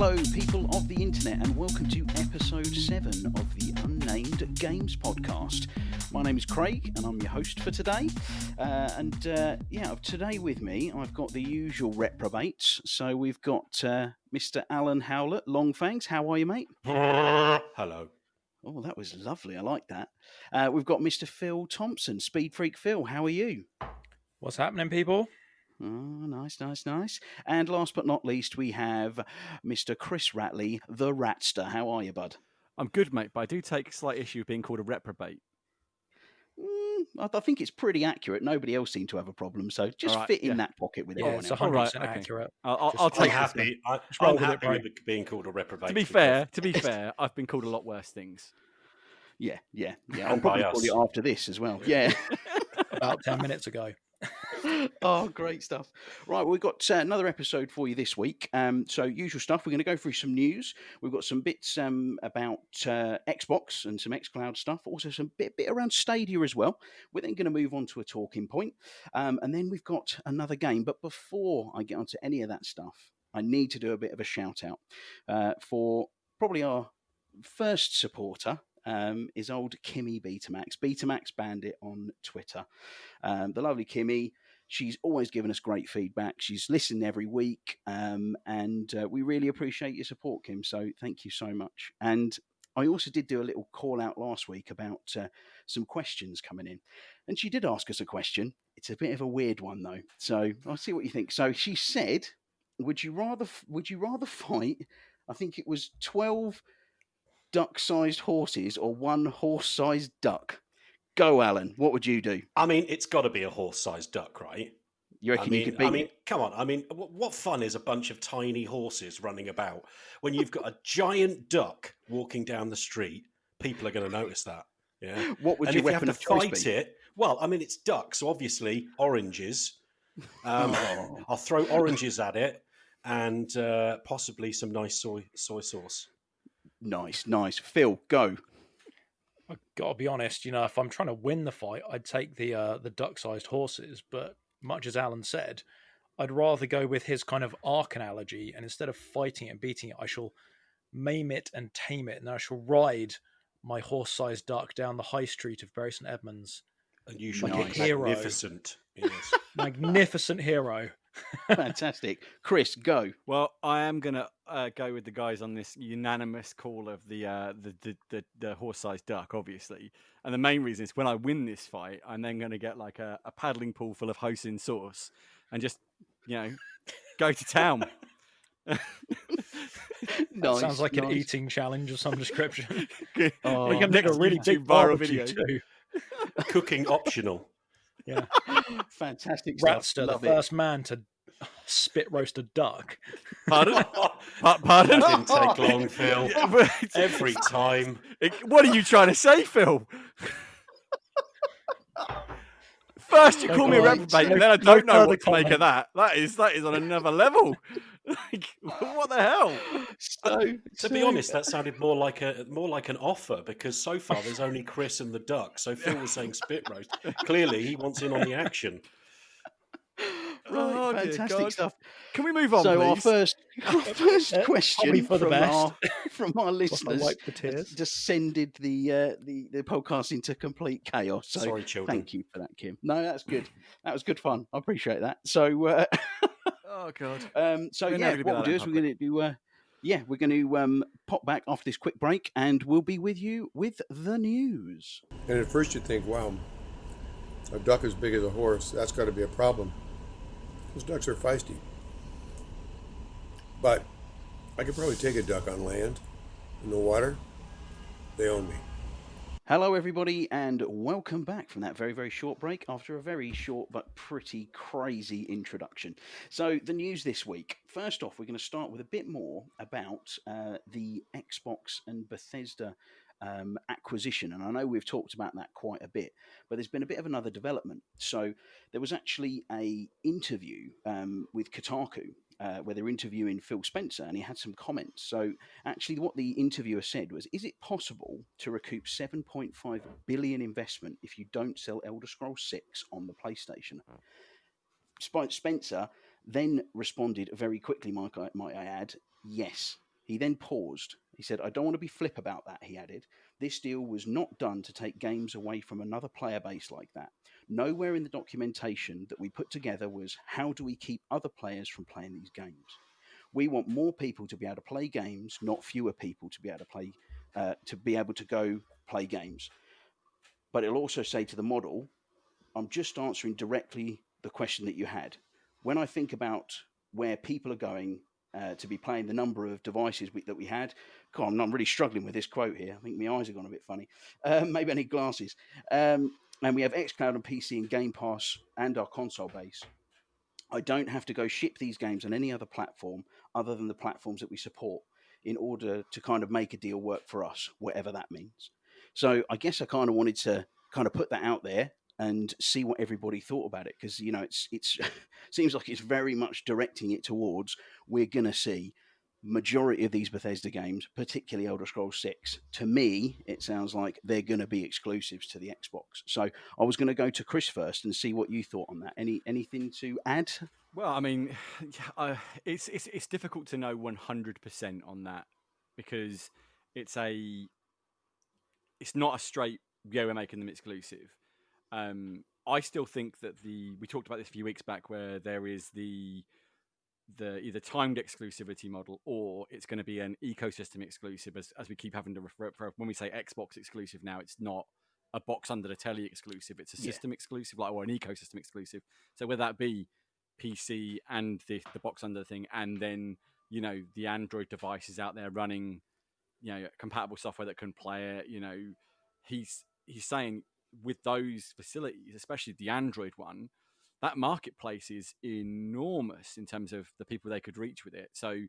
Hello, people of the internet, and welcome to episode 7 of the Unnamed Games podcast. My name is Craig, and I'm your host for today. Today with me, I've got the usual reprobates. So we've got Mr. Alan Howlett, Longfangs. How are you, mate? Hello. Oh, that was lovely. I like that. We've got Mr. Phil Thompson, Speed Freak Phil. How are you? What's happening, people? Oh, nice. And last but not least, we have Mr. Chris Ratley, the Ratster. How are you, bud? I'm good, mate, but I do take slight issue with being called a reprobate. I think it's pretty accurate. Nobody else seemed to have a problem, so just fit in that pocket with everyone it's else. 100% accurate. I'll take happy. I'm happy with being called a reprobate. To be fair, I've been called a lot worse things. Yeah. I'll probably call it after this as well. Yeah. About 10 minutes ago. Oh, great stuff. Right, we've got another episode for you this week. So usual stuff, we're going to go through some news. We've got some bits about Xbox and some Xcloud stuff. Also some bit around Stadia as well. We're then going to move on to a talking point. And then we've got another game. But before I get onto any of that stuff, I need to do a bit of a shout out for probably our first supporter. Is old Kimmy Betamax Bandit on Twitter. The lovely Kimmy, she's always given us great feedback. She's listened every week, and we really appreciate your support, Kim. So thank you so much. And I also did do a little call out last week about some questions coming in, and she did ask us a question. It's a bit of a weird one though, so I'll see what you think. So she said, "Would you rather fight?" I think it was 12 duck-sized horses or one horse-sized duck. Go, Alan. What would you do? I mean, it's got to be a horse-sized duck, right? You reckon you could beat it? Come on. I mean, what fun is a bunch of tiny horses running about when you've got a giant duck walking down the street? People are going to notice that. Yeah. What would your weapon of choice be? Fight it? Well, I mean, it's ducks, so obviously oranges. I'll throw oranges at it and possibly some nice soy sauce. Nice. Phil, go. I've got to be honest, if I'm trying to win the fight, I'd take the duck-sized horses. But much as Alan said, I'd rather go with his kind of arc analogy. And instead of fighting it and beating it, I shall maim it and tame it. And I shall ride my horse-sized duck down the high street of Bury St Edmunds. And you should be magnificent. Yes. Magnificent hero. Fantastic. Chris, go. Well, I am gonna go with the guys on this unanimous call of the horse-sized duck, obviously. And the main reason is when I win this fight, I'm then going to get like a paddling pool full of hoisin sauce and just go to town. Nice, sounds like an eating challenge of some description. We can make a really big viral video too. Cooking optional. Yeah. Fantastic stuff. Ratster, the first man to spit roast a duck. Pardon? Pardon? That didn't take long, Phil. Every time. What are you trying to say, Phil? First you call me a reprobate, and then I don't know what to make of that. That is on another level. What the hell? To be honest, that sounded more like an offer, because so far there's only Chris and the duck. So Phil was saying spit roast. Clearly, he wants in on the action. Right, fantastic stuff. Can we move on, so please? Our first question from our listeners tears. descended the podcast into complete chaos. So sorry, children. Thank you for that, Kim. No, that's good. That was good fun. I appreciate that. So, oh god. What we'll do is we're going to pop back after this quick break, and we'll be with you with the news. And at first you think, wow, a duck as big as a horse, that's got to be a problem. Those ducks are feisty. But I could probably take a duck on land. In the water, they own me. Hello, everybody, and welcome back from that very, very short break after a very short but pretty crazy introduction. So, the news this week. First off, we're going to start with a bit more about the Xbox and Bethesda acquisition, and I know we've talked about that quite a bit, but there's been a bit of another development. So there was actually a interview with Kotaku where they're interviewing Phil Spencer, and he had some comments. So actually what the interviewer said was, is it possible to recoup 7.5 billion investment if you don't sell Elder Scrolls 6 on the PlayStation? Spencer then responded very quickly, might I add, yes, He then paused. He said, I don't want to be flip about that, he added. This deal was not done to take games away from another player base like that. Nowhere in the documentation that we put together was how do we keep other players from playing these games? We want more people to be able to play games, not fewer people to be able to go play games. But it'll also say to the model, I'm just answering directly the question that you had. When I think about where people are going to be playing, the number of devices that we had, God, I'm really struggling with this quote here. I think my eyes have gone a bit funny. Maybe I need glasses. And we have Xcloud and PC and Game Pass and our console base. I don't have to go ship these games on any other platform other than the platforms that we support in order to kind of make a deal work for us, whatever that means. So I guess I kind of wanted to kind of put that out there and see what everybody thought about it, because it's seems like it's very much directing it towards we're going to see majority of these Bethesda games, particularly Elder Scrolls 6. To me, it sounds like they're going to be exclusives to the Xbox. So I was going to go to Chris first and see what you thought on that. Anything to add? Well, I mean, it's difficult to know 100% on that, because it's not a straight we're making them exclusive. I still think that we talked about this a few weeks back, where there is the either timed exclusivity model, or it's going to be an ecosystem exclusive, as we keep having to refer when we say Xbox exclusive now. It's not a box under the telly exclusive, it's a system exclusive, or an ecosystem exclusive. So whether that be PC and the box under the thing, and then the Android devices out there running compatible software that can play it, he's saying with those facilities, especially the Android one, that marketplace is enormous in terms of the people they could reach with it. So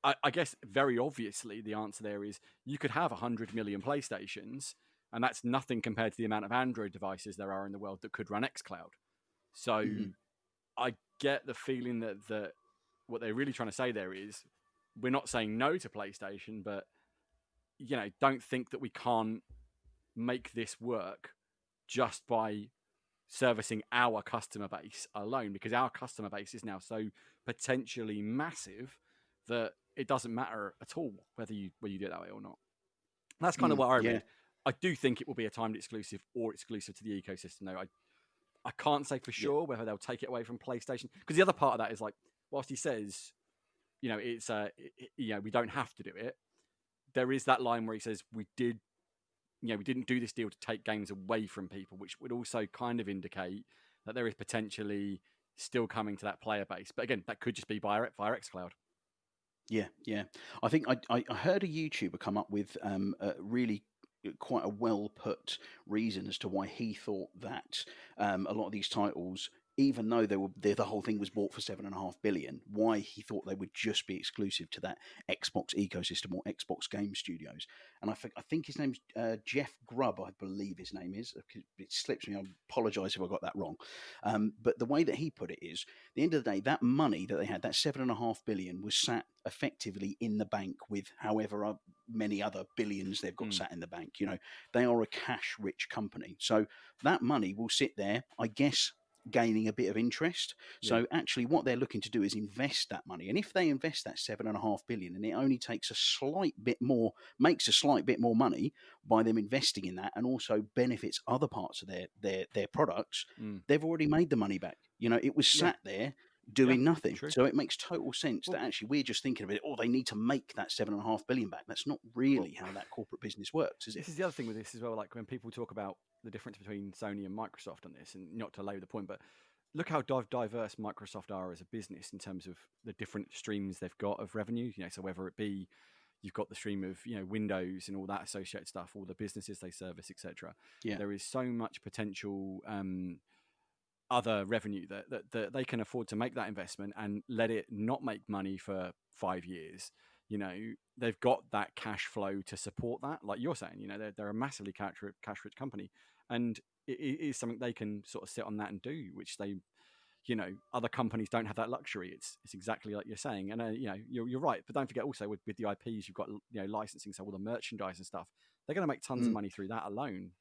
I guess very obviously the answer there is you could have 100 million PlayStations, and that's nothing compared to the amount of Android devices there are in the world that could run xCloud. So I get the feeling that what they're really trying to say there is we're not saying no to PlayStation, but don't think that we can't make this work just by servicing our customer base alone, because our customer base is now so potentially massive that it doesn't matter at all whether you do it that way or not. That's kind of what I read. I do think it will be a timed exclusive or exclusive to the ecosystem, though. I can't say for sure whether they'll take it away from PlayStation, because the other part of that is, like, whilst he says it's we don't have to do it, there is that line where he says we didn't do this deal to take games away from people, which would also kind of indicate that there is potentially still coming to that player base. But again, that could just be via xCloud. Yeah. I think I heard a YouTuber come up with a really quite a well put reason as to why he thought that a lot of these titles, even though the whole thing was bought for $7.5 billion, why he thought they would just be exclusive to that Xbox ecosystem or Xbox Game Studios. And I think his name's Jeff Grubb, I believe his name is. It slips me. I apologise if I got that wrong. But the way that he put it is, at the end of the day, that money that they had, that $7.5 billion, was sat effectively in the bank with however many other billions they've got sat in the bank. They are a cash-rich company, so that money will sit there, I guess, gaining a bit of interest. So actually what they're looking to do is invest that money, and if they invest that $7.5 billion and it only takes makes a slight bit more money by them investing in that, and also benefits other parts of their products, they've already made the money back. It was sat there doing nothing. True. So it makes total sense that actually we're just thinking of it, they need to make that $7.5 billion back. That's not really how that corporate business works, is it? This is the other thing with this as well, like when people talk about the difference between Sony and Microsoft on this, and not to labour the point, but look how diverse Microsoft are as a business in terms of the different streams they've got of revenue. So whether it be you've got the stream of Windows and all that associated stuff, all the businesses they service, etc. There is so much potential other revenue that they can afford to make that investment and let it not make money for 5 years. They've got that cash flow to support that. Like you're saying, they're a massively cash rich company, and it is something they can sort of sit on that and do, which they, other companies don't have that luxury. It's exactly like you're saying, and you're right. But don't forget also with the IPs, you've got licensing, so all the merchandise and stuff. They're going to make tons of money through that alone.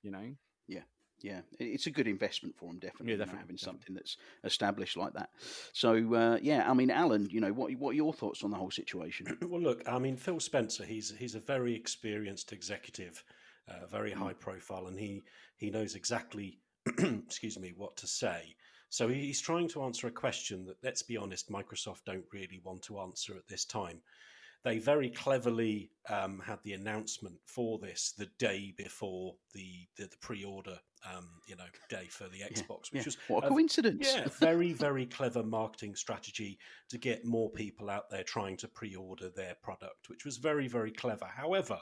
Yeah. Yeah, it's a good investment for them, definitely. Yeah, You know, definitely, having definitely. something that's established like that. So yeah, I mean, Alan, you know, what are your thoughts on the whole situation? Well, look, I mean, Phil Spencer, he's a very experienced executive, very Mm, high profile, and he knows exactly, excuse me, what to say. So he's trying to answer a question that, let's be honest, Microsoft don't really want to answer at this time. They very cleverly had the announcement for this the day before the pre-order, day for the yeah, Xbox, yeah. which was What a a coincidence! very very clever marketing strategy to get more people out there trying to pre-order their product, which was very very clever. However,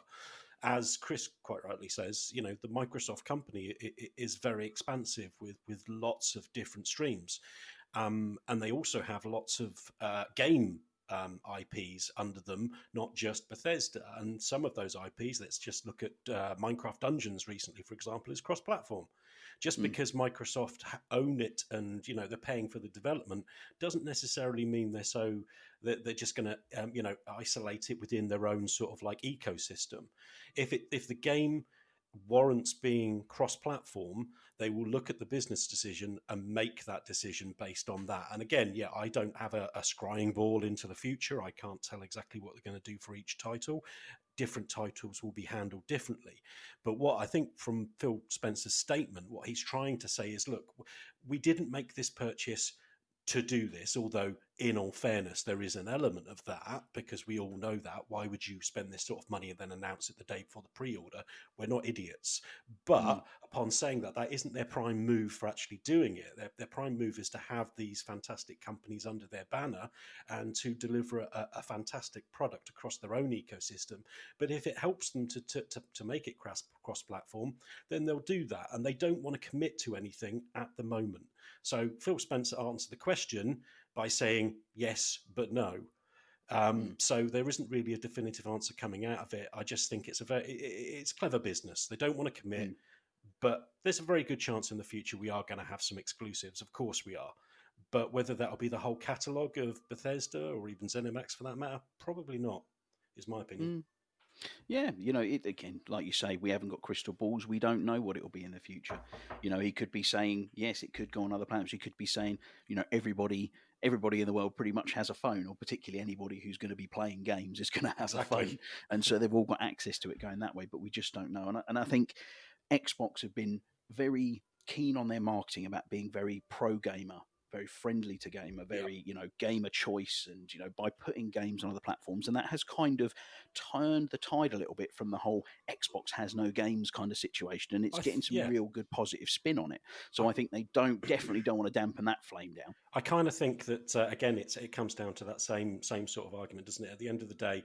as Chris quite rightly says, the Microsoft company is very expansive with lots of different streams, and they also have lots of game IPs under them, not just Bethesda. And some of those IPs, let's just look at Minecraft Dungeons recently, for example, is cross-platform. Just Mm, because Microsoft own it and they're paying for the development doesn't necessarily mean they're just going to isolate it within their own sort of like ecosystem. If the game warrants being cross-platform, they will look at the business decision and make that decision based on that. And again, yeah, I don't have a scrying ball into the future. I can't tell exactly what they're going to do for each title. Different titles will be handled differently. But what I think from Phil Spencer's statement, what he's trying to say is, look, we didn't make this purchase to do this, although in all fairness, there is an element of that because we all know that. Why would you spend this sort of money and then announce it the day before the pre-order? We're not idiots. mm, But upon saying that, that isn't their prime move for actually doing it. Their prime move is to have these fantastic companies under their banner and to deliver a fantastic product across their own ecosystem. But if it helps them to make it cross-platform, then they'll do that. And they don't want to commit to anything at the moment. So Phil Spencer answered the question by saying yes, but no. mm, So there isn't really a definitive answer coming out of it. I just think it's clever business. They don't want to commit, mm. but there's a very good chance in the future we are going to have some exclusives. Of course we are. But whether that'll be the whole catalogue of Bethesda or even ZeniMax for that matter, probably not, is my opinion. Mm. Yeah, you know, it again, like you say, we haven't got crystal balls. We don't know what it will be in the future. You know, he could be saying yes, it could go on other platforms. He could be saying, you know, everybody in the world pretty much has a phone, or particularly anybody who's going to be playing games is going to have a Exactly. phone, and so they've all got access to it going that way. But we just don't know. And I think Xbox have been very keen on their marketing about being very pro gamer, very friendly to gamer, Yeah. very, you know, gamer choice, and, you know, by putting games on other platforms, and that has kind of turned the tide a little bit from the whole Xbox has no games kind of situation, and it's getting some Yeah. real good positive spin on it. So I, I think they definitely don't want to dampen that flame down. I kind of think that again, it comes down to that same sort of argument, doesn't it? At the end of the day,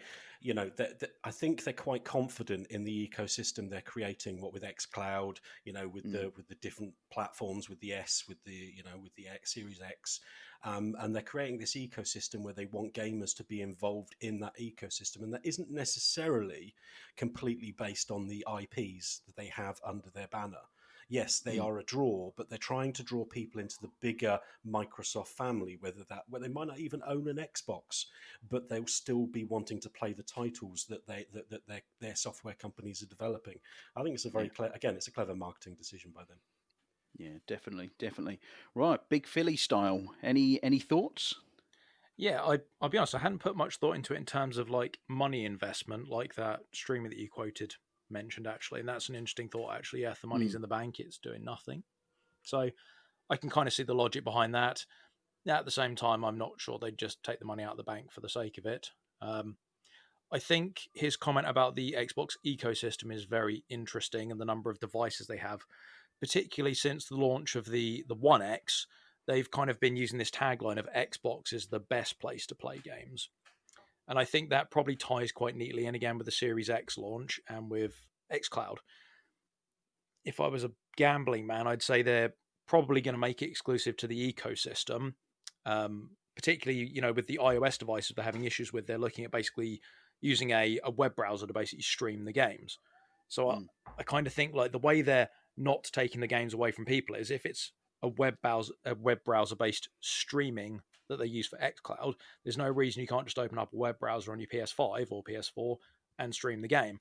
I think they're quite confident in the ecosystem they're creating. What with XCloud, with Mm. the different platforms, with the S, with the X Series X, and they're creating this ecosystem where they want gamers to be involved in that ecosystem, and that isn't necessarily completely based on the IPs that they have under their banner. Yes, they Mm. are a draw, but they're trying to draw people into the bigger Microsoft family, where they might not even own an Xbox, but they'll still be wanting to play the titles that their software companies are developing. I think it's a Yeah. it's a clever marketing decision by them. Yeah, definitely. Right, Big Philly style. Any thoughts? Yeah, I'll be honest, I hadn't put much thought into it in terms of like money investment, like that streamer that you quoted mentioned actually, and that's an interesting thought actually. Yeah, if the money's Mm. in the bank, it's doing nothing. So I can kind of see the logic behind that. At the same time, I'm not sure they'd just take the money out of the bank for the sake of it. I think his comment about the Xbox ecosystem is very interesting, and the number of devices they have, particularly since the launch of the One X. They've kind of been using this tagline of Xbox is the best place to play games. And I think that probably ties quite neatly in again with the Series X launch and with Xcloud. If I was a gambling man, I'd say they're probably going to make it exclusive to the ecosystem. Particularly, with the iOS devices they're having issues with, they're looking at basically using a web browser to basically stream the games. So Mm. I kind of think like the way they're not taking the games away from people is if it's a web browser based streaming that they use for xCloud, there's no reason you can't just open up a web browser on your PS5 or PS4 and stream the game.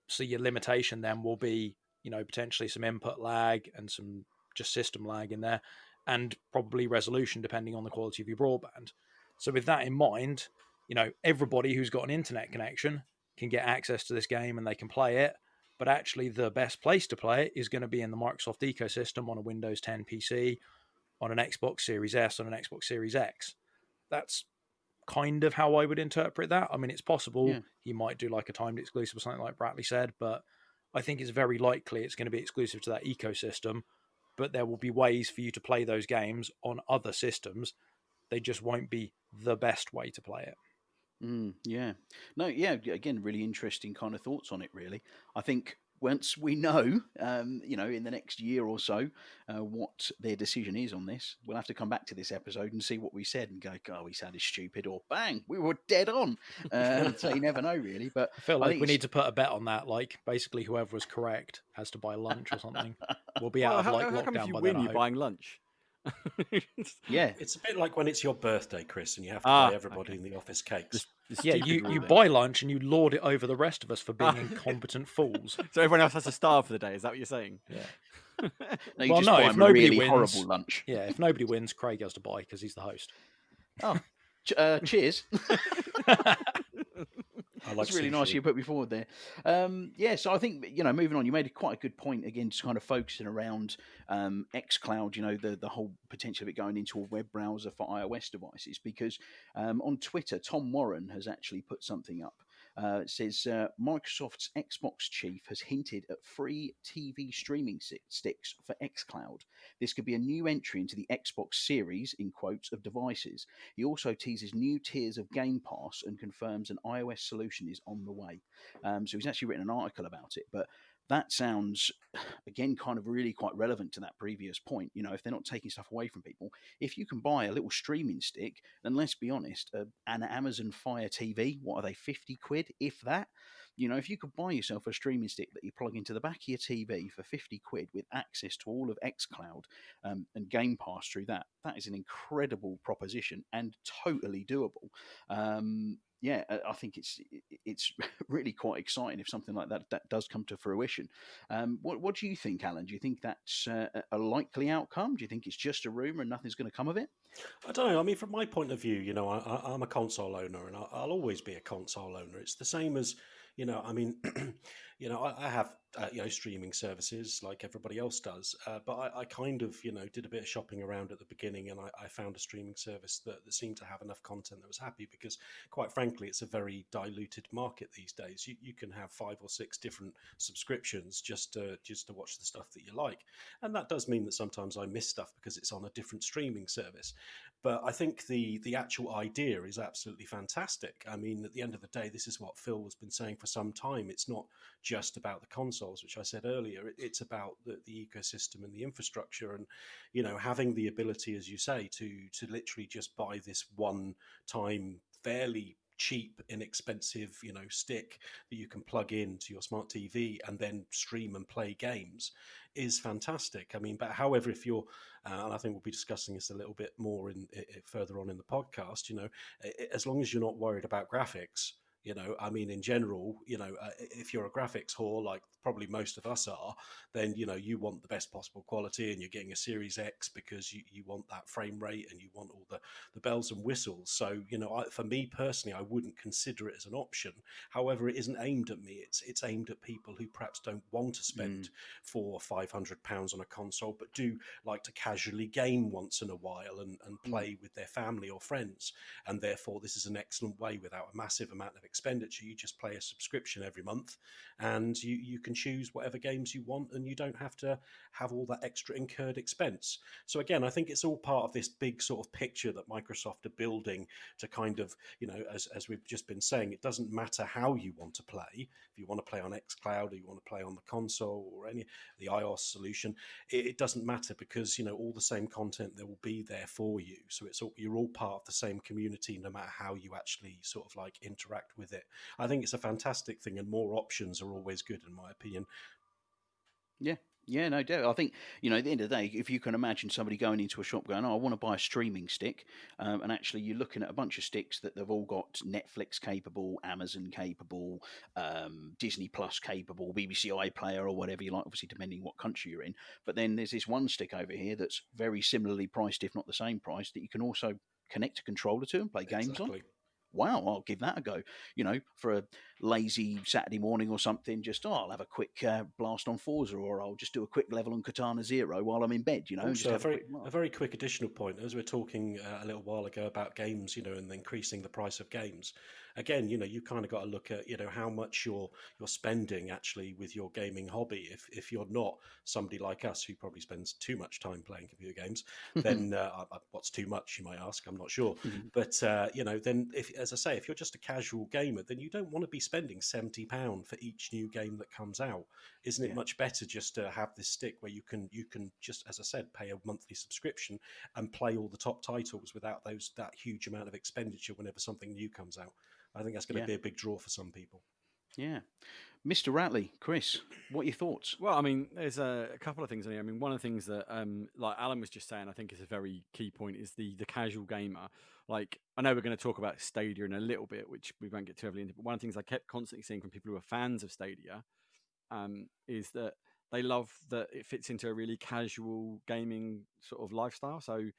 So your limitation then will be potentially some input lag and some just system lag in there, and probably resolution depending on the quality of your broadband. So with that in mind, everybody who's got an internet connection can get access to this game and they can play it. But actually, the best place to play it is going to be in the Microsoft ecosystem on a Windows 10 PC, on an Xbox Series S, on an Xbox Series X. That's kind of how I would interpret that. I mean, it's possible he might do like a timed exclusive or something like Bradley said, but I think it's very likely it's going to be exclusive to that ecosystem. But there will be ways for you to play those games on other systems. They just won't be the best way to play it. Yeah. No, yeah, again, really interesting kind of thoughts on it, really. I think once we know, in the next year or so, what their decision is on this, we'll have to come back to this episode and see what we said and go, oh, we sounded stupid, or bang, we were dead on. So you never know, really. But I feel like we need to put a bet on that. Like, basically, whoever was correct has to buy lunch or something. We'll be out of how come if lockdown you by win, then. you're buying lunch? Yeah. It's a bit like when it's your birthday, Chris, and you have to buy everybody in the office cakes. Yeah, you buy lunch and you lord it over the rest of us for being incompetent fools. So everyone else has to starve for the day. Is that what you're saying? Yeah. No, you just buy if them a nobody really wins, horrible lunch. Yeah, if nobody wins, Craig has to buy because he's the host. Oh, cheers. I like That's really nice you put me forward there. So I think, moving on, you made quite a good point again, just kind of focusing around Xcloud, the whole potential of it going into a web browser for iOS devices, because on Twitter, Tom Warren has actually put something up. It says Microsoft's Xbox chief has hinted at free TV streaming sticks for Xcloud. This could be a new entry into the Xbox series, in quotes, of devices. He also teases new tiers of Game Pass and confirms an iOS solution is on the way. So he's actually written an article about it, but that sounds, again, kind of really quite relevant to that previous point. If they're not taking stuff away from people, if you can buy a little streaming stick, then let's be honest, an Amazon Fire TV, what are they, 50 quid, if that? If you could buy yourself a streaming stick that you plug into the back of your TV for 50 quid with access to all of Xcloud and Game Pass through that is an incredible proposition and totally doable. I think it's really quite exciting if something like that does come to fruition. What do you think, Alan? Do you think that's a likely outcome? Do you think it's just a rumor and nothing's going to come of it? I don't know. I mean, from my point of view, I'm a console owner, and I'll always be a console owner. It's the same as, I mean, I have streaming services like everybody else does, but I kind of did a bit of shopping around at the beginning, and I found a streaming service that seemed to have enough content that was happy, because quite frankly it's a very diluted market these days. You can have 5 or 6 different subscriptions just to watch the stuff that you like, and that does mean that sometimes I miss stuff because it's on a different streaming service. But I think the actual idea is absolutely fantastic. I mean, at the end of the day, this is what Phil has been saying for some time. It's not just about the consoles, which I said earlier. It's about the ecosystem and the infrastructure, and having the ability, as you say, to literally just buy this one-time, fairly cheap, inexpensive, stick that you can plug into your smart TV and then stream and play games is fantastic. I mean, but however, if you're, and I think we'll be discussing this a little bit more further on in the podcast, as long as you're not worried about graphics, I mean, in general, if you're a graphics whore, like probably most of us are, then, you want the best possible quality, and you're getting a Series X because you want that frame rate and you want all the bells and whistles. So, for me personally, I wouldn't consider it as an option. However, it isn't aimed at me. It's aimed at people who perhaps don't want to spend £400 or £500 on a console, but do like to casually game once in a while and play with their family or friends. And therefore, this is an excellent way, without a massive amount of expenditure. You just pay a subscription every month, and you can choose whatever games you want, and you don't have to have all that extra incurred expense. So again, I think it's all part of this big sort of picture that Microsoft are building to kind of, as we've just been saying, it doesn't matter how you want to play. If you want to play on Xcloud, or you want to play on the console, or the iOS solution, it doesn't matter, because all the same content that will be there for you. So you're all part of the same community, no matter how you actually sort of like interact with it. I think it's a fantastic thing, and more options are always good, in my opinion. Yeah, Yeah, no doubt. I think, at the end of the day, if you can imagine somebody going into a shop going, "Oh, I want to buy a streaming stick," and actually you're looking at a bunch of sticks that they've all got Netflix capable, Amazon capable, Disney Plus capable, BBC iPlayer or whatever you like, obviously depending what country you're in. But then there's this one stick over here that's very similarly priced, if not the same price, that you can also connect a controller to and play games on. Exactly. Wow, I'll give that a go. For a lazy Saturday morning or something, I'll have a quick blast on Forza, or I'll just do a quick level on Katana Zero while I'm in bed, and just Also, have a quick a laugh. very quick additional point, as we're talking a little while ago about games, and increasing the price of games. Again, you kind of got to look at, how much you're spending actually with your gaming hobby. If you're not somebody like us who probably spends too much time playing computer games, then what's too much, you might ask? I'm not sure. But then as I say, if you're just a casual gamer, then you don't want to be spending £70 for each new game that comes out. Isn't it much better just to have this stick where you can just, as I said, pay a monthly subscription and play all the top titles without that huge amount of expenditure whenever something new comes out? I think that's going to be a big draw for some people. Yeah. Mr. Ratley, Chris, what are your thoughts? Well, I mean, there's a couple of things in here. I mean, one of the things that, like Alan was just saying, I think is a very key point is the casual gamer. Like, I know we're going to talk about Stadia in a little bit, which we won't get too heavily into, but one of the things I kept constantly seeing from people who are fans of Stadia is that they love that it fits into a really casual gaming sort of lifestyle. So,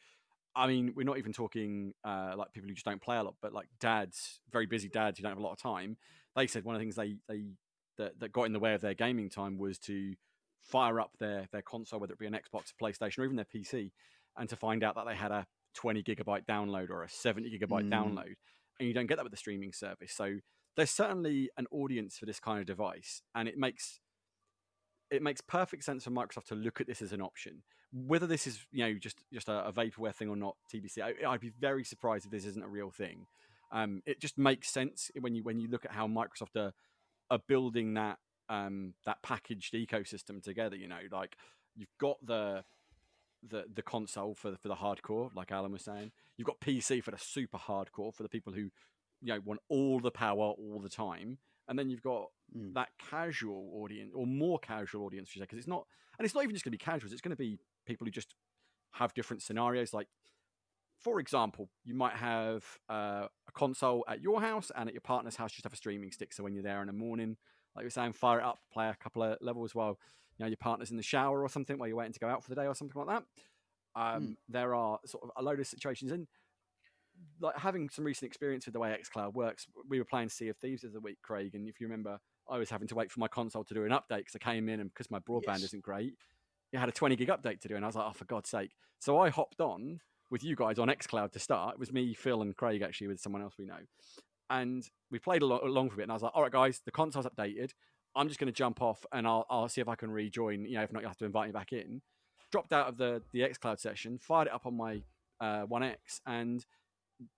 I mean, we're not even talking like people who just don't play a lot, but like dads, very busy dads who don't have a lot of time. They said one of the things that got in the way of their gaming time was to fire up their console, whether it be an Xbox, a PlayStation, or even their PC, and to find out that they had a 20 gigabyte download or a 70 gigabyte download, and you don't get that with the streaming service. So there's certainly an audience for this kind of device, and it makes perfect sense for Microsoft to look at this as an option. Whether this is just a vaporware thing or not, TBC, I'd be very surprised if this isn't a real thing. It just makes sense when you look at how Microsoft are building that packaged ecosystem together. Like you've got the console for the hardcore, like Alan was saying. You've got PC for the super hardcore, for the people who want all the power all the time. And then you've got that casual audience, or more casual audience, because it's not even just going to be casuals. It's going to be people who just have different scenarios. Like, for example, you might have a console at your house, and at your partner's house, just have a streaming stick. So when you're there in the morning, like you're saying, fire it up, play a couple of levels while your partner's in the shower or something, while you're waiting to go out for the day or something like that. There are sort of a load of situations in. Like having some recent experience with the way Xcloud works, we were playing Sea of Thieves the other week, Craig, and if you remember, I was having to wait for my console to do an update because I came in and because my broadband isn't great, it had a 20 gig update to do, and I was like, oh, for God's sake. So I hopped on with you guys on Xcloud to start. It was me, Phil, and Craig, actually, with someone else we know. And we played along for a bit, and I was like, all right, guys, the console's updated. I'm just going to jump off, and I'll see if I can rejoin. If not, you have to invite me back in. Dropped out of the Xcloud session, fired it up on my One X, and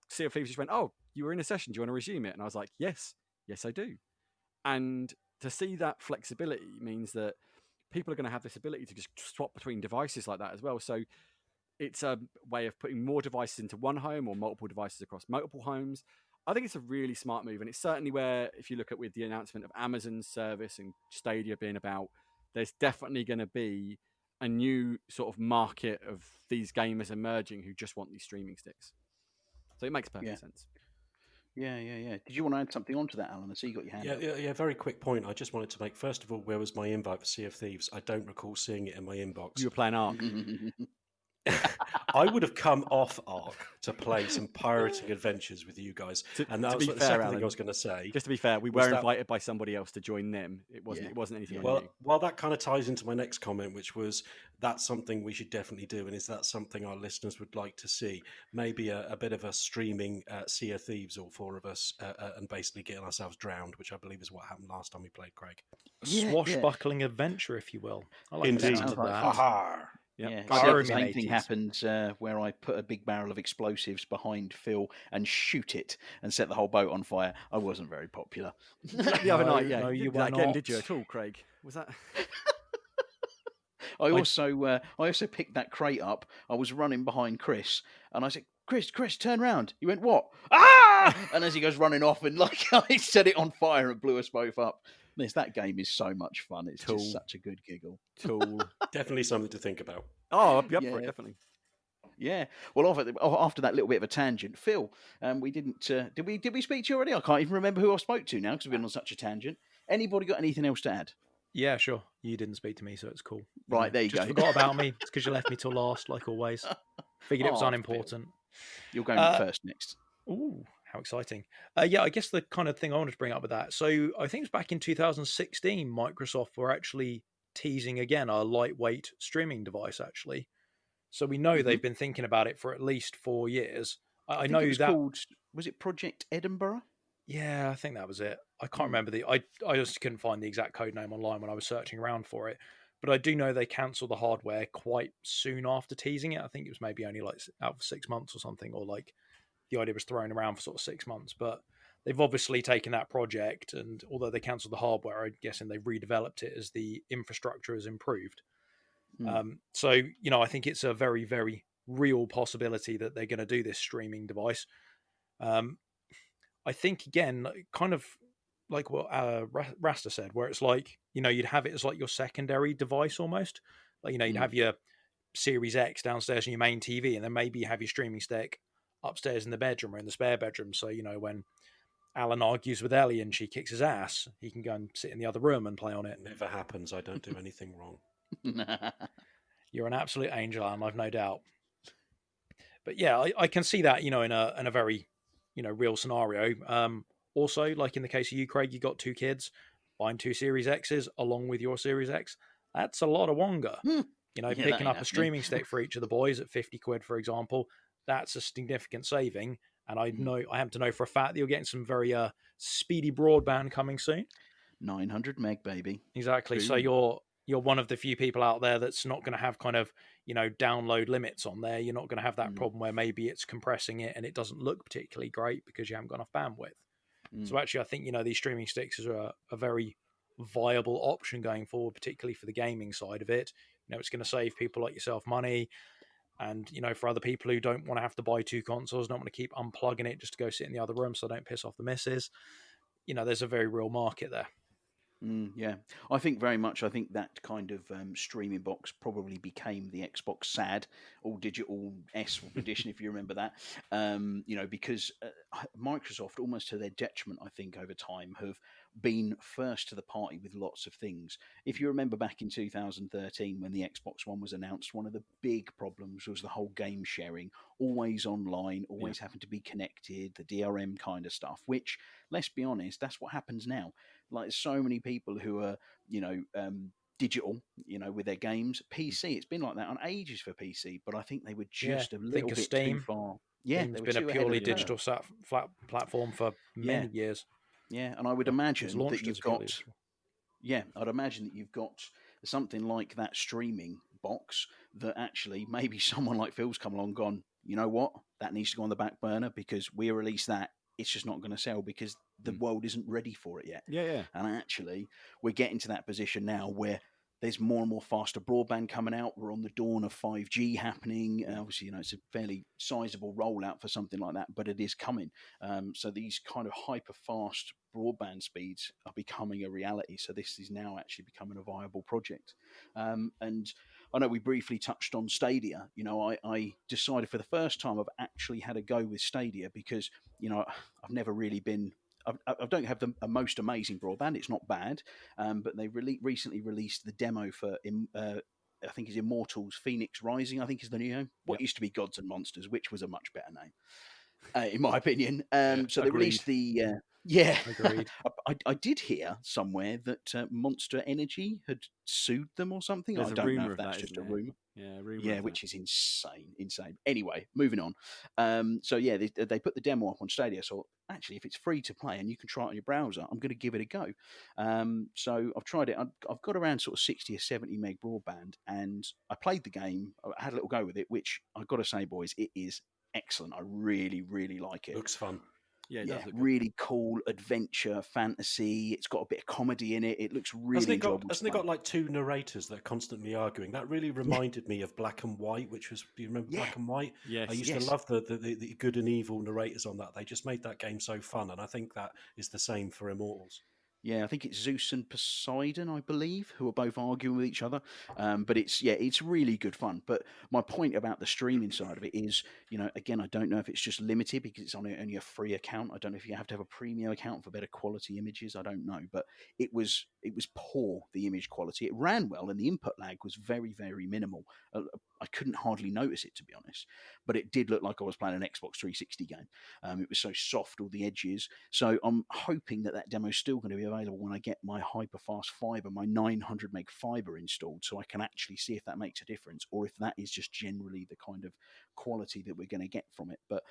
Sea of Thieves just went, oh, you were in a session. Do you want to resume it? And I was like, yes, I do. And to see that flexibility means that people are going to have this ability to just swap between devices like that as well. So it's a way of putting more devices into one home or multiple devices across multiple homes. I think it's a really smart move. And it's certainly where, if you look at with the announcement of Amazon's service and Stadia being about, there's definitely going to be a new sort of market of these gamers emerging who just want these streaming sticks. So it makes perfect sense. Yeah. Did you want to add something onto that, Alan? I see you got your hand up. Yeah. Very quick point. I just wanted to make, first of all, where was my invite for Sea of Thieves? I don't recall seeing it in my inbox. You were playing Ark. I would have come off Ark to play some pirating adventures with you guys, and that was the second thing I was going to say. Just to be fair, we were invited by somebody else to join them. It wasn't anything. Well, that kind of ties into my next comment, which was that's something we should definitely do, and is that something our listeners would like to see? Maybe a bit of a streaming Sea of Thieves, all four of us, and basically getting ourselves drowned, which I believe is what happened last time we played, Craig. Swashbuckling adventure, if you will. I like Indeed. the sound of that. Aha. The same thing happened where I put a big barrel of explosives behind Phil and shoot it and set the whole boat on fire. I wasn't very popular. The other night, No, you did were that again, not. did you at all, Craig? Was that? I also picked that crate up. I was running behind Chris, and I said, Chris, turn round. He went, what? Ah! And as he goes running off, and I set it on fire and blew us both up. That game is so much fun. It's Tool. just such a good giggle. Tool. Definitely something to think about. Oh, I'd be up for it, Yeah. definitely. Yeah. Well, after that little bit of a tangent, Phil, we didn't. Did we speak to you already? I can't even remember who I spoke to now because we've been on such a tangent. Anybody got anything else to add? Yeah, sure. You didn't speak to me, so it's cool. Right, there you just go. forgot about me. It's because you left me till last, like always. Figured it was Oh, unimportant. You're going first next. Ooh, how exciting. Yeah, I guess the kind of thing I wanted to bring up with that. So I think it was back in 2016, Microsoft were actually teasing again a lightweight streaming device, actually. So we know they've been thinking about it for at least 4 years. I think know it was that. called. Was it Project Edinburgh? Yeah, I think that was it. I can't remember I just couldn't find the exact code name online when I was searching around for it. But I do know they cancelled the hardware quite soon after teasing it. I think it was maybe only like out for 6 months or something, or like the idea was thrown around for sort of 6 months. But they've obviously taken that project, and although they cancelled the hardware, I'm guessing they've redeveloped it as the infrastructure has improved. So, I think it's a very, very real possibility that they're going to do this streaming device. I think, again, kind of like what Rasta said, where it's like, you'd have it as like your secondary device almost. Like, you'd have your Series X downstairs on your main TV, and then maybe you have your streaming stick upstairs in the bedroom or in the spare bedroom. So, when Alan argues with Ellie and she kicks his ass, he can go and sit in the other room and play on it. Never happens. I don't do anything wrong. You're an absolute angel, Alan, I've no doubt. But yeah, I can see that, in a very, real scenario. Also, like in the case of you, Craig, you got 2 kids, buying 2 Series X's along with your Series X. That's a lot of wonga. Picking up a streaming stick for each of the boys at 50 quid, for example, that's a significant saving. And I happen to know for a fact that you're getting some very speedy broadband coming soon. 900 meg, baby. Exactly. So you're one of the few people out there that's not going to have kind of, download limits on there. You're not going to have that problem where maybe it's compressing it and it doesn't look particularly great because you haven't got enough bandwidth. So actually, I think, these streaming sticks are a very viable option going forward, particularly for the gaming side of it. It's going to save people like yourself money. And, for other people who don't want to have to buy 2 consoles, don't want to keep unplugging it just to go sit in the other room so don't piss off the missus, there's a very real market there. Yeah, I think that kind of streaming box probably became the Xbox SAD, all digital S edition, if you remember that. Because Microsoft, almost to their detriment, I think, over time, have been first to the party with lots of things. If you remember back in 2013 when the Xbox One was announced, one of the big problems was the whole game sharing, always online, always having to be connected, the DRM kind of stuff, which, let's be honest, that's what happens now. Like, so many people who are, digital, with their games. PC, it's been like that on ages for PC, but I think they were just a little bit Steam. too far. Yeah, Steam's been a purely digital platform for many years. Yeah, and I would imagine that you've got. Digital. Yeah, I'd imagine that you've got something like that streaming box that actually maybe someone like Phil's come along and gone, you know what, that needs to go on the back burner because we release that. It's just not going to sell because the world isn't ready for it yet. Yeah. And actually, we're getting to that position now where there's more and more faster broadband coming out. We're on the dawn of 5G happening. Obviously, it's a fairly sizable rollout for something like that, but it is coming. So these kind of hyper fast broadband speeds are becoming a reality. So this is now actually becoming a viable project. And I know we briefly touched on Stadia. I decided for the first time I've actually had a go with Stadia because, I've never really been. I don't have the most amazing broadband. It's not bad, but they recently released the demo for I think it's Immortals Phoenix Rising. I think is the new name. What used to be Gods and Monsters, which was a much better name, in my opinion. So they released the. Agreed. I did hear somewhere that Monster Energy had sued them or something. There's I a don't know rumor if of that's that, just a isn't there? rumor. Yeah, Which is insane. Anyway, moving on. They put the demo up on Stadia. So actually, if it's free to play and you can try it on your browser, I'm going to give it a go. So I've tried it. I've got around sort of 60 or 70 meg broadband, and I played the game. I had a little go with it, which I've got to say, boys, it is excellent. I really, really like it. Looks fun. Yeah, it does look good. Really cool adventure fantasy. It's got a bit of comedy in it. It looks really enjoyable. Hasn't it got like 2 narrators that are constantly arguing? That really reminded me of Black and White, which was, do you remember Black and White? Yes. I used to love the good and evil narrators on that. They just made that game so fun, and I think that is the same for Immortals. Yeah, I think it's Zeus and Poseidon, I believe, who are both arguing with each other. But it's really good fun. But my point about the streaming side of it is, again, I don't know if it's just limited because it's only a free account. I don't know if you have to have a premium account for better quality images. I don't know, but it was poor, the image quality. It ran well, and the input lag was very, very minimal. I couldn't hardly notice it, to be honest, but it did look like I was playing an Xbox 360 game. It was so soft, all the edges. So I'm hoping that demo is still going to be available when I get my hyperfast fiber, my 900 meg fiber installed, so I can actually see if that makes a difference, or if that is just generally the kind of quality that we're going to get from it. But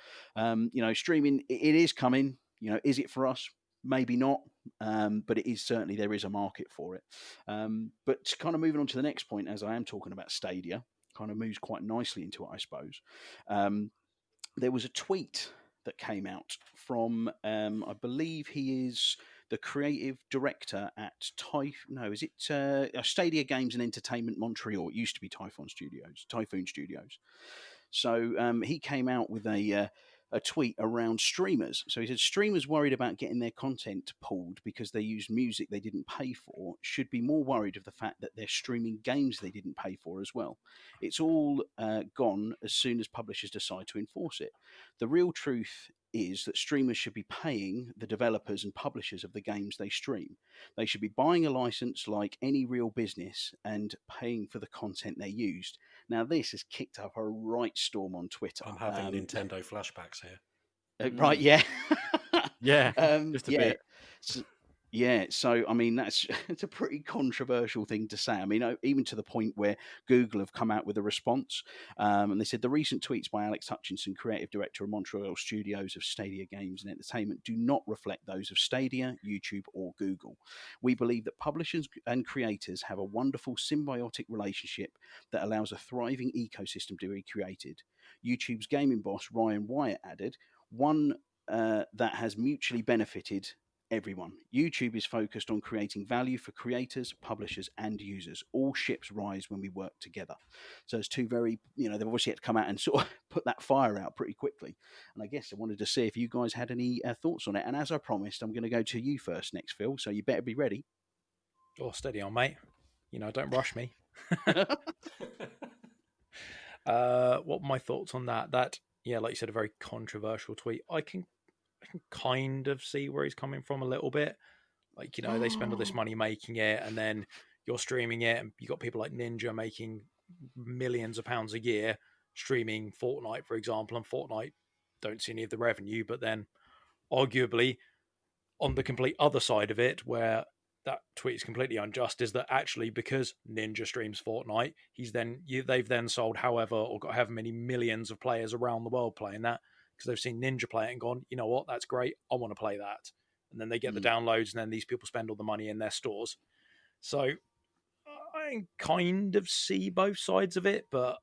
streaming, it is coming. Is it for us? Maybe not, but it is certainly, there is a market for it. But kind of moving on to the next point, as I am talking about Stadia, kind of moves quite nicely into it, I suppose. There was a tweet that came out from, I believe he is the creative director at Stadia Games and Entertainment Montreal. It used to be Typhoon Studios. So he came out with a tweet around streamers. So he said streamers worried about getting their content pulled because they use music they didn't pay for should be more worried of the fact that they're streaming games they didn't pay for as well. It's all gone as soon as publishers decide to enforce it. The real truth is that streamers should be paying the developers and publishers of the games they stream. They should be buying a license like any real business and paying for the content they used. Now, this has kicked up a right storm on Twitter. I'm having Nintendo flashbacks here. Right, yeah. Yeah, just a bit. So, yeah, so I mean it's a pretty controversial thing to say. I mean, even to the point where Google have come out with a response, and they said the recent tweets by Alex Hutchinson, creative director of Montreal Studios of Stadia Games and Entertainment, do not reflect those of Stadia, YouTube, or Google. We believe that publishers and creators have a wonderful symbiotic relationship that allows a thriving ecosystem to be created. YouTube's gaming boss Ryan Wyatt added, one that has mutually benefited everyone. YouTube is focused on creating value for creators, publishers, and users. All ships rise when we work together. So it's two very, they've obviously had to come out and sort of put that fire out pretty quickly. And I guess I wanted to see if you guys had any thoughts on it. And as I promised, I'm going to go to you first next, Phil. So you better be ready. Oh, steady on, mate. Don't rush me. What were my thoughts on that? That, yeah, like you said, a very controversial tweet. I can kind of see where he's coming from a little bit. Like, they spend all this money making it, and then you're streaming it, and you got people like Ninja making millions of pounds a year streaming Fortnite, for example, and Fortnite don't see any of the revenue. But then, arguably, on the complete other side of it, where that tweet is completely unjust, is that actually because Ninja streams Fortnite, they've then sold or got however many millions of players around the world playing that, because they've seen Ninja play it and gone, you know what, that's great, I want to play that. And then they get the downloads, and then these people spend all the money in their stores. So I kind of see both sides of it, but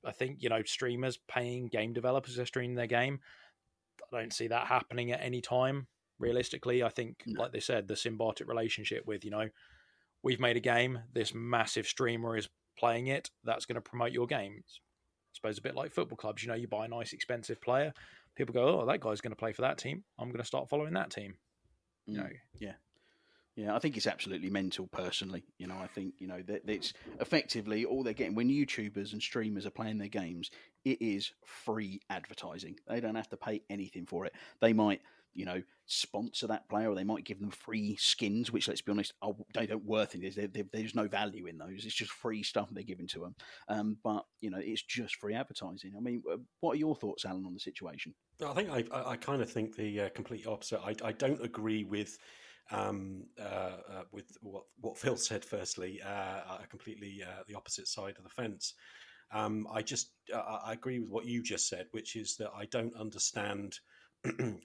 I think, streamers paying game developers to stream their game, I don't see that happening at any time. Realistically, I think, like they said, the symbiotic relationship with, we've made a game, this massive streamer is playing it, that's going to promote your game. I suppose a bit like football clubs, you buy a nice expensive player, people go, oh, that guy's going to play for that team, I'm going to start following that team. Yeah, I think it's absolutely mental, personally. I think, that it's effectively all they're getting when YouTubers and streamers are playing their games. It is free advertising. They don't have to pay anything for it. They might, sponsor that player, or they might give them free skins, which, let's be honest, they don't worth it. There's no value in those. It's just free stuff they're giving to them. But, it's just free advertising. I mean, what are your thoughts, Alan, on the situation? I think I kind of think the complete opposite. I don't agree with what Phil said. Firstly, completely the opposite side of the fence. I agree with what you just said, which is that I don't understand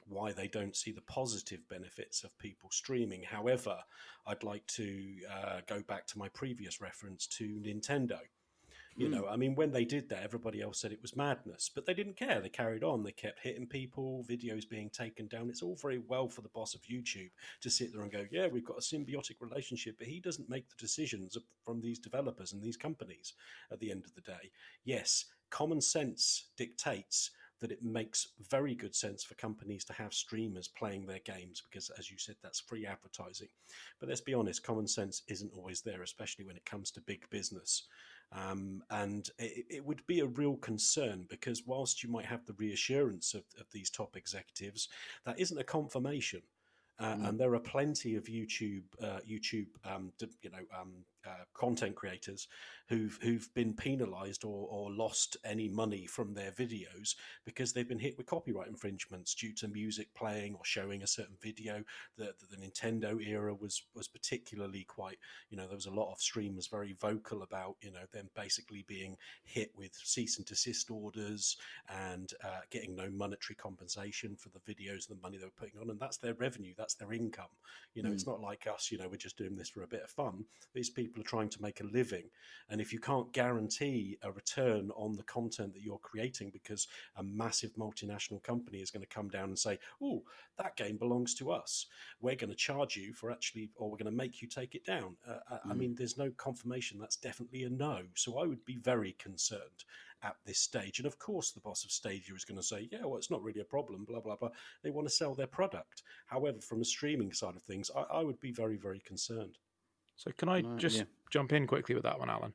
why they don't see the positive benefits of people streaming. However, I'd like to go back to my previous reference to Nintendo. I mean, when they did that, everybody else said it was madness, but they didn't care. They carried on. They kept hitting people, videos being taken down. It's all very well for the boss of YouTube to sit there and go, yeah, we've got a symbiotic relationship, but he doesn't make the decisions from these developers and these companies at the end of the day. Yes, common sense dictates that it makes very good sense for companies to have streamers playing their games because, as you said, that's free advertising. But let's be honest, common sense isn't always there, especially when it comes to big business. And it would be a real concern because whilst you might have the reassurance of these top executives, that isn't a confirmation. And there are plenty of YouTube content creators who've been penalised or lost any money from their videos because they've been hit with copyright infringements due to music playing or showing a certain video. The Nintendo era was particularly quite, there was a lot of streamers very vocal about them basically being hit with cease and desist orders and getting no monetary compensation for the videos and the money they were putting on, and that's their revenue, that's their income. It's not like us, we're just doing this for a bit of fun. These people are trying to make a living, and if you can't guarantee a return on the content that you're creating because a massive multinational company is going to come down and say, oh, that game belongs to us, we're going to charge you for actually, or we're going to make you take it down. I mean, there's no confirmation. That's definitely a no. So I would be very concerned at this stage. And of course, the boss of Stadia is going to say, yeah, well, it's not really a problem, blah, blah, blah. They want to sell their product. However, from a streaming side of things, I would be very, very concerned. So can I just jump in quickly with that one, Alan?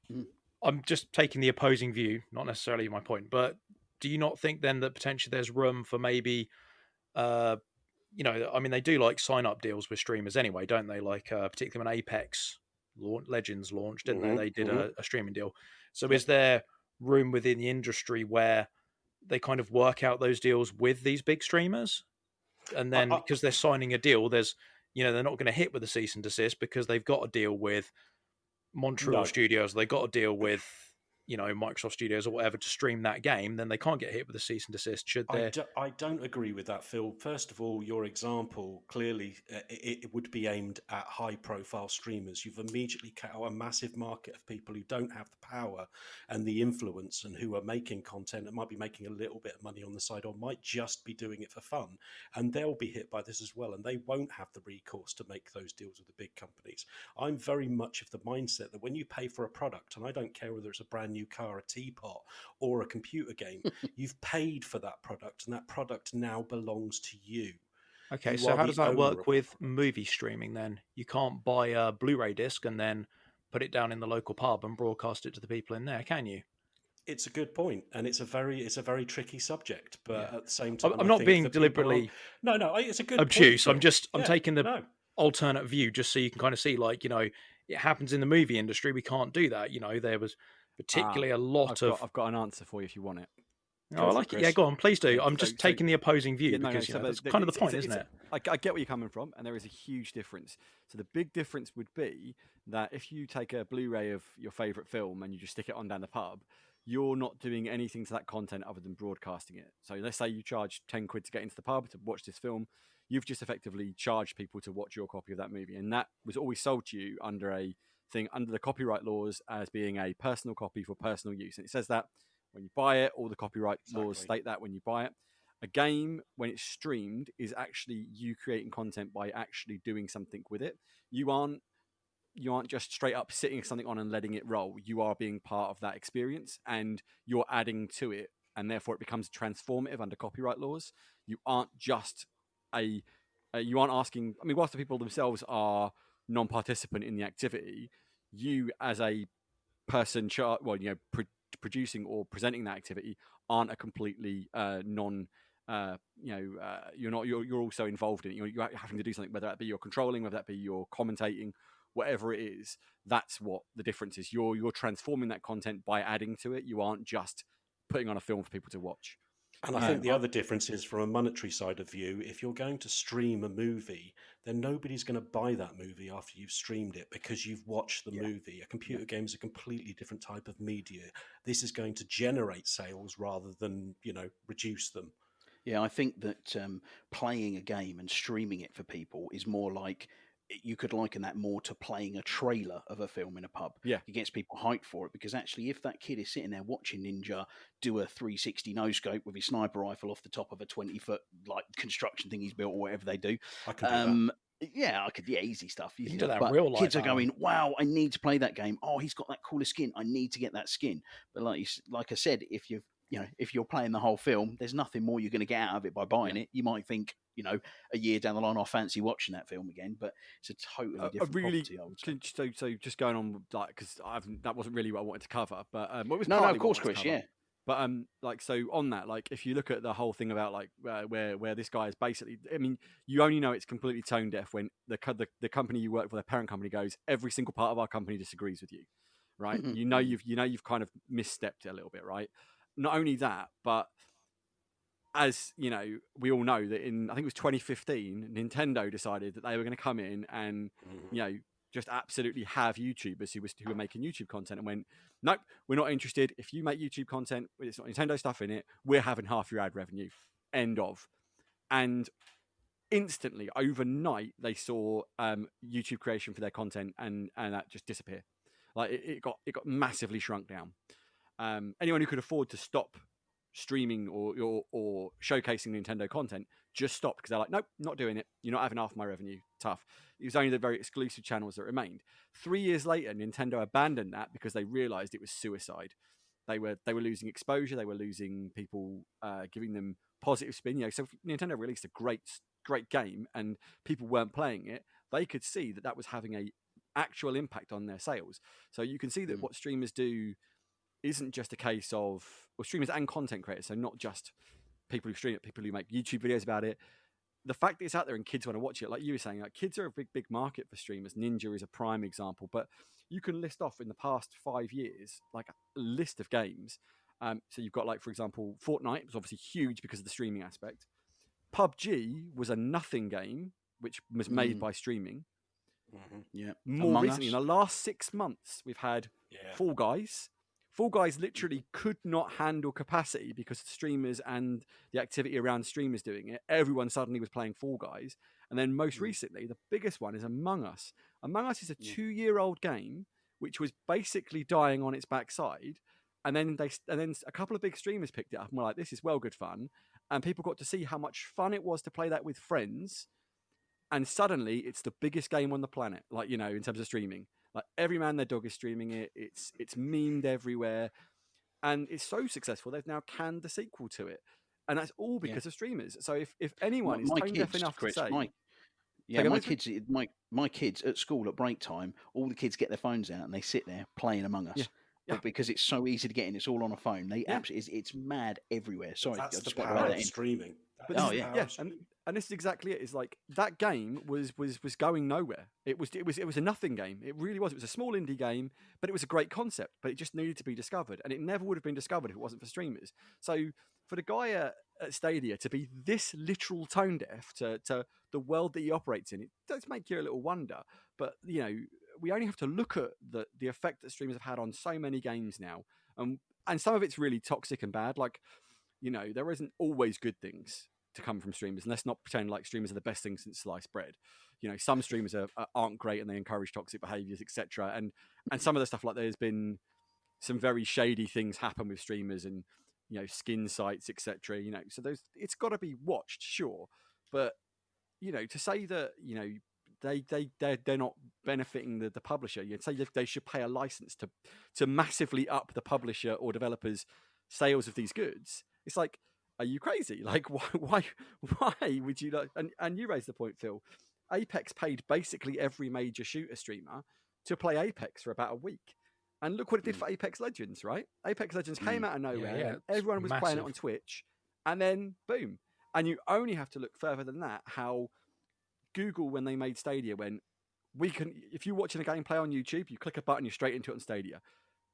Mm. I'm just taking the opposing view, not necessarily my point, but do you not think then that potentially there's room for maybe, I mean, they do like sign-up deals with streamers anyway, don't they? Like particularly when Apex Legends launched, didn't they? They did a streaming deal. So is there room within the industry where they kind of work out those deals with these big streamers? And then because they're signing a deal, there's, they're not going to hit with a cease and desist because they've got to deal with Montreal Studios, they got to deal with Microsoft Studios or whatever to stream that game, then they can't get hit with a cease and desist. Should they? I don't agree with that, Phil. First of all, your example clearly it would be aimed at high-profile streamers. You've immediately cut out a massive market of people who don't have the power and the influence, and who are making content and might be making a little bit of money on the side, or might just be doing it for fun, and they'll be hit by this as well, and they won't have the recourse to make those deals with the big companies. I'm very much of the mindset that when you pay for a product, and I don't care whether it's a brand new car, a teapot, or a computer game, you've paid for that product, and that product now belongs to you. Okay, so how does that work with movie streaming then? You can't buy a Blu-ray disc and then put it down in the local pub and broadcast it to the people in there, can you? It's a good point, and it's a very tricky subject. But at the same time, I'm not being deliberately it's a good obtuse. point, I'm taking the alternate view just so you can kind of see, like, it happens in the movie industry. We can't do that. There was particularly a lot I've got an answer for you if you want it. Oh, I like it. Yeah, go on, please do. I'm just taking the opposing view because that's kind of the point, isn't it? I get where you're coming from, and there is a huge difference. So the big difference would be that if you take a Blu-ray of your favourite film and you just stick it on down the pub, you're not doing anything to that content other than broadcasting it. So let's say you charge 10 quid to get into the pub to watch this film. You've just effectively charged people to watch your copy of that movie, and that was always sold to you under the copyright laws as being a personal copy for personal use. And it says that when you buy it, all the copyright laws state that when you buy it. A game, when it's streamed, is actually you creating content by actually doing something with it. You aren't just straight up sitting something on and letting it roll. You are being part of that experience, and you're adding to it, and therefore it becomes transformative under copyright laws. You aren't just you aren't asking. I mean, whilst the people themselves are non-participant in the activity, you as a person, producing or presenting that activity aren't a completely you're also involved in it. You're having to do something, whether that be you're controlling, whether that be you're commentating, whatever it is. That's what the difference is. You're transforming that content by adding to it. You aren't just putting on a film for people to watch. And I think the other difference is from a monetary side of view. If you're going to stream a movie, then nobody's going to buy that movie after you've streamed it because you've watched the movie. A computer game is a completely different type of media. This is going to generate sales rather than, reduce them. Yeah, I think that playing a game and streaming it for people is more like, you could liken that more to playing a trailer of a film in a pub. Yeah. It gets people hyped for it, because actually if that kid is sitting there watching Ninja do a 360 no-scope with his sniper rifle off the top of a 20-foot like construction thing he's built or whatever they do. I can do that. Yeah, easy stuff. You can do that in real life. Kids are going, wow, I need to play that game. Oh, he's got that cooler skin. I need to get that skin. But like I said, if you've if you're playing the whole film, there's nothing more you're going to get out of it by buying it. You might think, a year down the line, I fancy watching that film again, but it's a totally different property. I would say. So just going on, like, because that wasn't really what I wanted to cover, but it was No, partly of course, what I wanted Chris, to cover. yeah. But like, so on that, like, if you look at the whole thing about like where this guy is basically, I mean, you only know it's completely tone deaf when the company you work for, the parent company, goes, every single part of our company disagrees with you, right? You've kind of misstepped a little bit, right? Not only that, but as we all know that in, I think it was 2015, Nintendo decided that they were going to come in and just absolutely have YouTubers who were making YouTube content, and went, nope, we're not interested. If you make YouTube content with it's not Nintendo stuff in it, we're having half your ad revenue. End of. And instantly, overnight, they saw YouTube creation for their content, and that just disappear. Like, it got massively shrunk down. Anyone who could afford to stop streaming or showcasing Nintendo content just stopped, because they're like, nope, not doing it. You're not having half my revenue. Tough. It was only the very exclusive channels that remained. 3 years later, Nintendo abandoned that because they realized it was suicide. They were losing exposure. They were losing people giving them positive spin. So Nintendo released a great game and people weren't playing it. They could see that was having a actual impact on their sales. So you can see that what streamers do isn't just a case of, well, streamers and content creators, so not just people who stream it, people who make YouTube videos about it. The fact that it's out there and kids want to watch it, like you were saying, like, kids are a big market for streamers. Ninja is a prime example, but you can list off in the past 5 years like a list of games. So you've got, like, for example, Fortnite was obviously huge because of the streaming aspect. PUBG was a nothing game which was made by streaming. Yeah. More Among recently, Us. in the last 6 months, we've had Fall Guys. Fall Guys literally could not handle capacity because of streamers and the activity around streamers doing it. Everyone suddenly was playing Fall Guys. And then most recently, the biggest one is Among Us. Among Us is a 2-year-old game which was basically dying on its backside. And then a couple of big streamers picked it up and were like, this is well good fun. And people got to see how much fun it was to play that with friends. And suddenly it's the biggest game on the planet, like, in terms of streaming. Like, every man their dog is streaming it. It's memed everywhere, and it's so successful they've now canned the sequel to it, and that's all because of streamers. So if anyone is tone deaf enough Chris, to say, my kids at school at break time, all the kids get their phones out and they sit there playing Among Us. But because it's so easy to get in, it's all on a phone. They absolutely, it's mad everywhere. Sorry, that's I the power of streaming. But and this is exactly it. It's like that game was going nowhere. It was a nothing game. It really was. It was a small indie game, but it was a great concept. But it just needed to be discovered, and it never would have been discovered if it wasn't for streamers. So for the guy at Stadia to be this literal tone deaf to the world that he operates in, it does make you a little wonder. But we only have to look at the effect that streamers have had on so many games now, and some of it's really toxic and bad. Like, there isn't always good things to come from streamers, and let's not pretend like streamers are the best thing since sliced bread. Some streamers aren't great and they encourage toxic behaviors, etc. And some of the stuff, like, there's been some very shady things happen with streamers and skin sites, etc. So it's got to be watched, sure, but to say that they're not benefiting the publisher, you'd say they should pay a license to massively up the publisher or developer's sales of these goods. It's like, are you crazy? Like, why would you like? And you raised the point, Phil. Apex paid basically every major shooter streamer to play Apex for about a week, and look what it did for Apex Legends, right? Apex Legends came out of nowhere, and everyone was playing it on Twitch, and then boom. And you only have to look further than that. How Google, when they made Stadia, went, if you're watching a gameplay on YouTube, you click a button, you're straight into it on Stadia.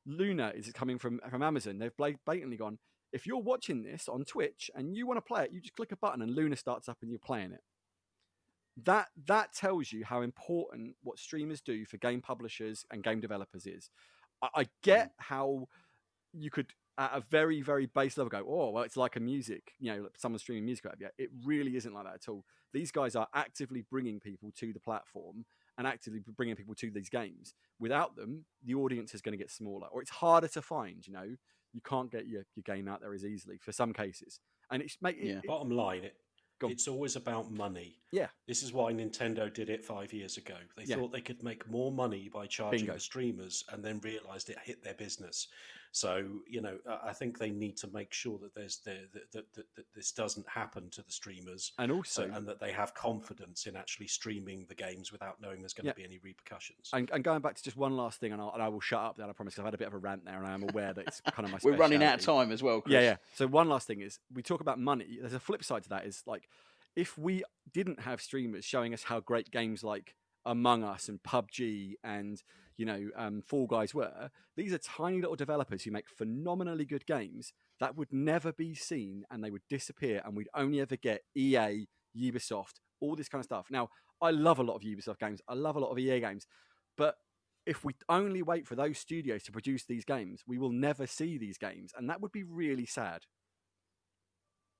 Luna is coming from Amazon. They've blatantly gone, if you're watching this on Twitch and you want to play it, you just click a button and Luna starts up and you're playing it. That tells you how important what streamers do for game publishers and game developers is. I get how you could, at a very, very base level, go, oh, well, it's like a music, someone's streaming music. It really isn't like that at all. These guys are actively bringing people to the platform and actively bringing people to these games. Without them, the audience is going to get smaller, or it's harder to find. You can't get your game out there as easily for some cases. And Bottom line, it's always about money. Yeah. This is why Nintendo did it 5 years ago. They thought they could make more money by charging the streamers, and then realized it hit their business. So, I think they need to make sure that that this doesn't happen to the streamers, And also, and that they have confidence in actually streaming the games without knowing there's going to be any repercussions. and going back to just one last thing, and I will shut up then, I promise, 'cause I've had a bit of a rant there, and I am aware that it's kind of my We're running out of speciality. time as well, Chris. Yeah. So one last thing is, we talk about money. There's a flip side to that. Is like, if we didn't have streamers showing us how great games like Among Us and PUBG and Fall Guys were, these are tiny little developers who make phenomenally good games that would never be seen, and they would disappear, and we'd only ever get EA, Ubisoft, all this kind of stuff. Now, I love a lot of Ubisoft games. I love a lot of EA games, but if we only wait for those studios to produce these games, we will never see these games, and that would be really sad.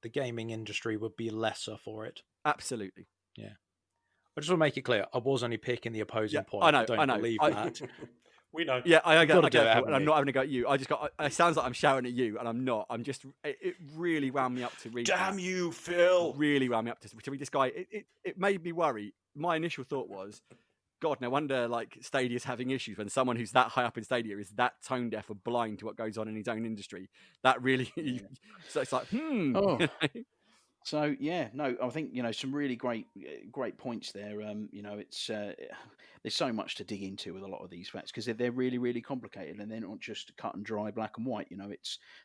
The gaming industry would be lesser for it. Absolutely. Yeah. I just want to make it clear, I was only picking the opposing point. I know. Don't believe that. We know. Yeah, I get gotta do it, it, haven't and I'm we? not having a go at you. It sounds like I'm shouting at you, and I'm not. I'm just. It really wound me up to read. Damn you, Phil! Really wound me up to read this guy. It made me worry. My initial thought was, God, no wonder like Stadia's having issues when someone who's that high up in Stadia is that tone deaf or blind to what goes on in his own industry. That really. So it's like, Oh. So yeah, no, I think some really great points there. It's there's so much to dig into with a lot of these facts because they're really really complicated and they're not just cut and dry black and white.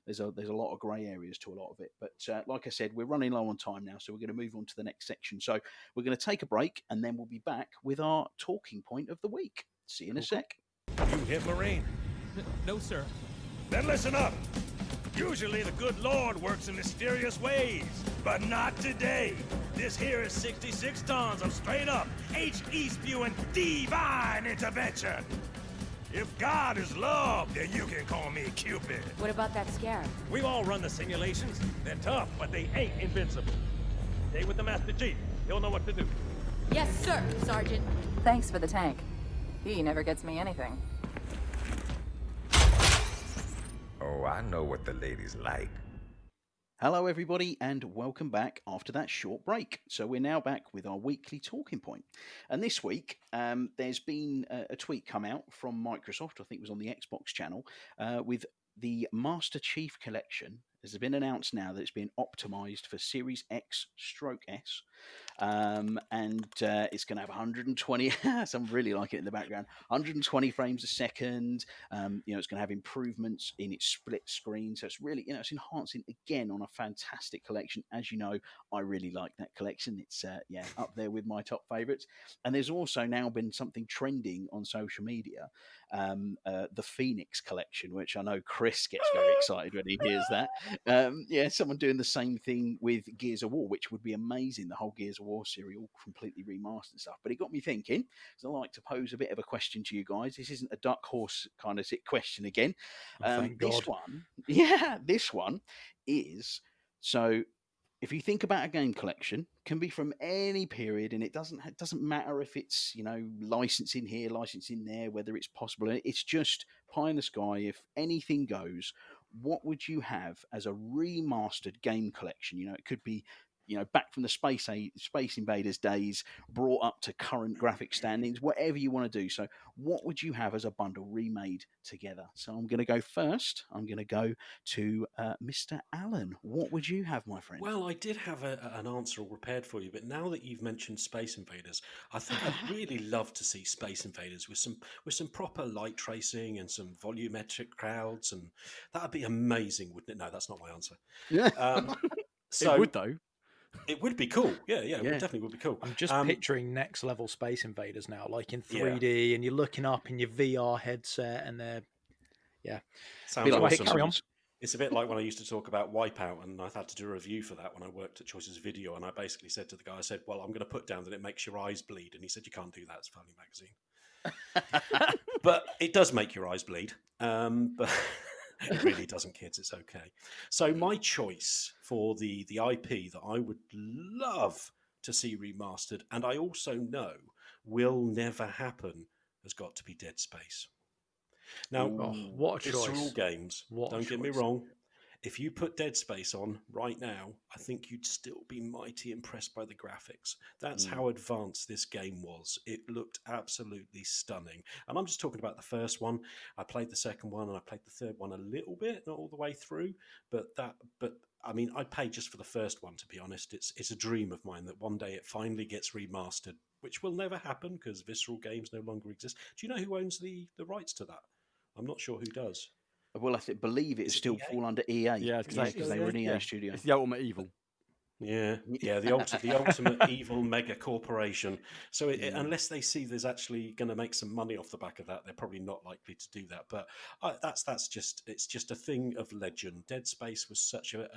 There's a lot of grey areas to a lot of it. But like I said, we're running low on time now, so we're going to move on to the next section. So we're going to take a break and then we'll be back with our talking point of the week. See you in a sec. You hit Marine? No, sir. Then listen up. Usually the good Lord works in mysterious ways, but not today. This here is 66 tons of straight up HE spewing divine intervention. If God is love, then you can call me Cupid. What about that scarab? We've all run the simulations. They're tough, but they ain't invincible. Stay with the Master Chief. He'll know what to do. Yes, sir, Sergeant. Thanks for the tank. He never gets me anything. Oh, I know what the ladies like. Hello, everybody, and welcome back after that short break. So we're now back with our weekly talking point. And this week, there's been a tweet come out from Microsoft, I think it was on the Xbox channel, with the Master Chief Collection. It's been announced now that it's been optimized for Series X/S. And it's going to have 120, so I'm really liking it in the background, 120 frames a second. It's going to have improvements in its split screen. So it's really, it's enhancing again on a fantastic collection. As you know, I really like that collection. It's, up there with my top favorites. And there's also now been something trending on social media, the Phoenix collection, which I know Chris gets very excited when he hears that. Someone doing the same thing with Gears of War, which would be amazing. The whole Gears of War series all completely remastered and stuff. But it got me thinking, because I like to pose a bit of a question to you guys. This isn't a duck horse kind of question again. Thank God. This one is, so if you think about a game collection, can be from any period, and it doesn't matter if it's licensing here, licensing there, whether it's possible. It's just pie in the sky. If anything goes, what would you have as a remastered game collection? It could be back from the Space Invaders days, brought up to current graphic standings, whatever you want to do. So what would you have as a bundle remade together? So I'm going to go first. I'm going to go to Mr. Allen. What would you have, my friend? Well, I did have an answer all prepared for you, but now that you've mentioned Space Invaders, I think I'd really love to see Space Invaders with some proper light tracing and some volumetric crowds, and that would be amazing, wouldn't it? No, that's not my answer. Yeah. So it would though. It would be cool. Yeah, it definitely would be cool. I'm just picturing next level Space Invaders now, like in 3D, and you're looking up in your VR headset, and they're Sounds like, awesome. carry on. It's a bit like when I used to talk about Wipeout, and I had to do a review for that when I worked at Choices Video, and I basically said to the guy, I said, well, I'm going to put down that it makes your eyes bleed, and he said, you can't do that, it's a Family Magazine. But it does make your eyes bleed, but it really doesn't, kids, it's okay. So my choice for the IP that I would love to see remastered, and I also know will never happen, has got to be Dead Space. Now, what a choice. Visceral Games, What a don't get me choice. wrong, If you put Dead Space on right now, I think you'd still be mighty impressed by the graphics. That's how advanced this game was. It looked absolutely stunning. And I'm just talking about the first one. I played the second one and I played the third one a little bit, not all the way through. But I mean, I'd pay just for the first one, to be honest. It's a dream of mine that one day it finally gets remastered, which will never happen because Visceral Games no longer exist. Do you know who owns the rights to that? I'm not sure who does. Well, believe it Is it still EA? fall under EA. Yeah, because they were an EA studio. It's the ultimate evil. Yeah, the ultimate evil mega corporation. So unless they see there's actually going to make some money off the back of that, they're probably not likely to do that. But it's just a thing of legend. Dead Space was such a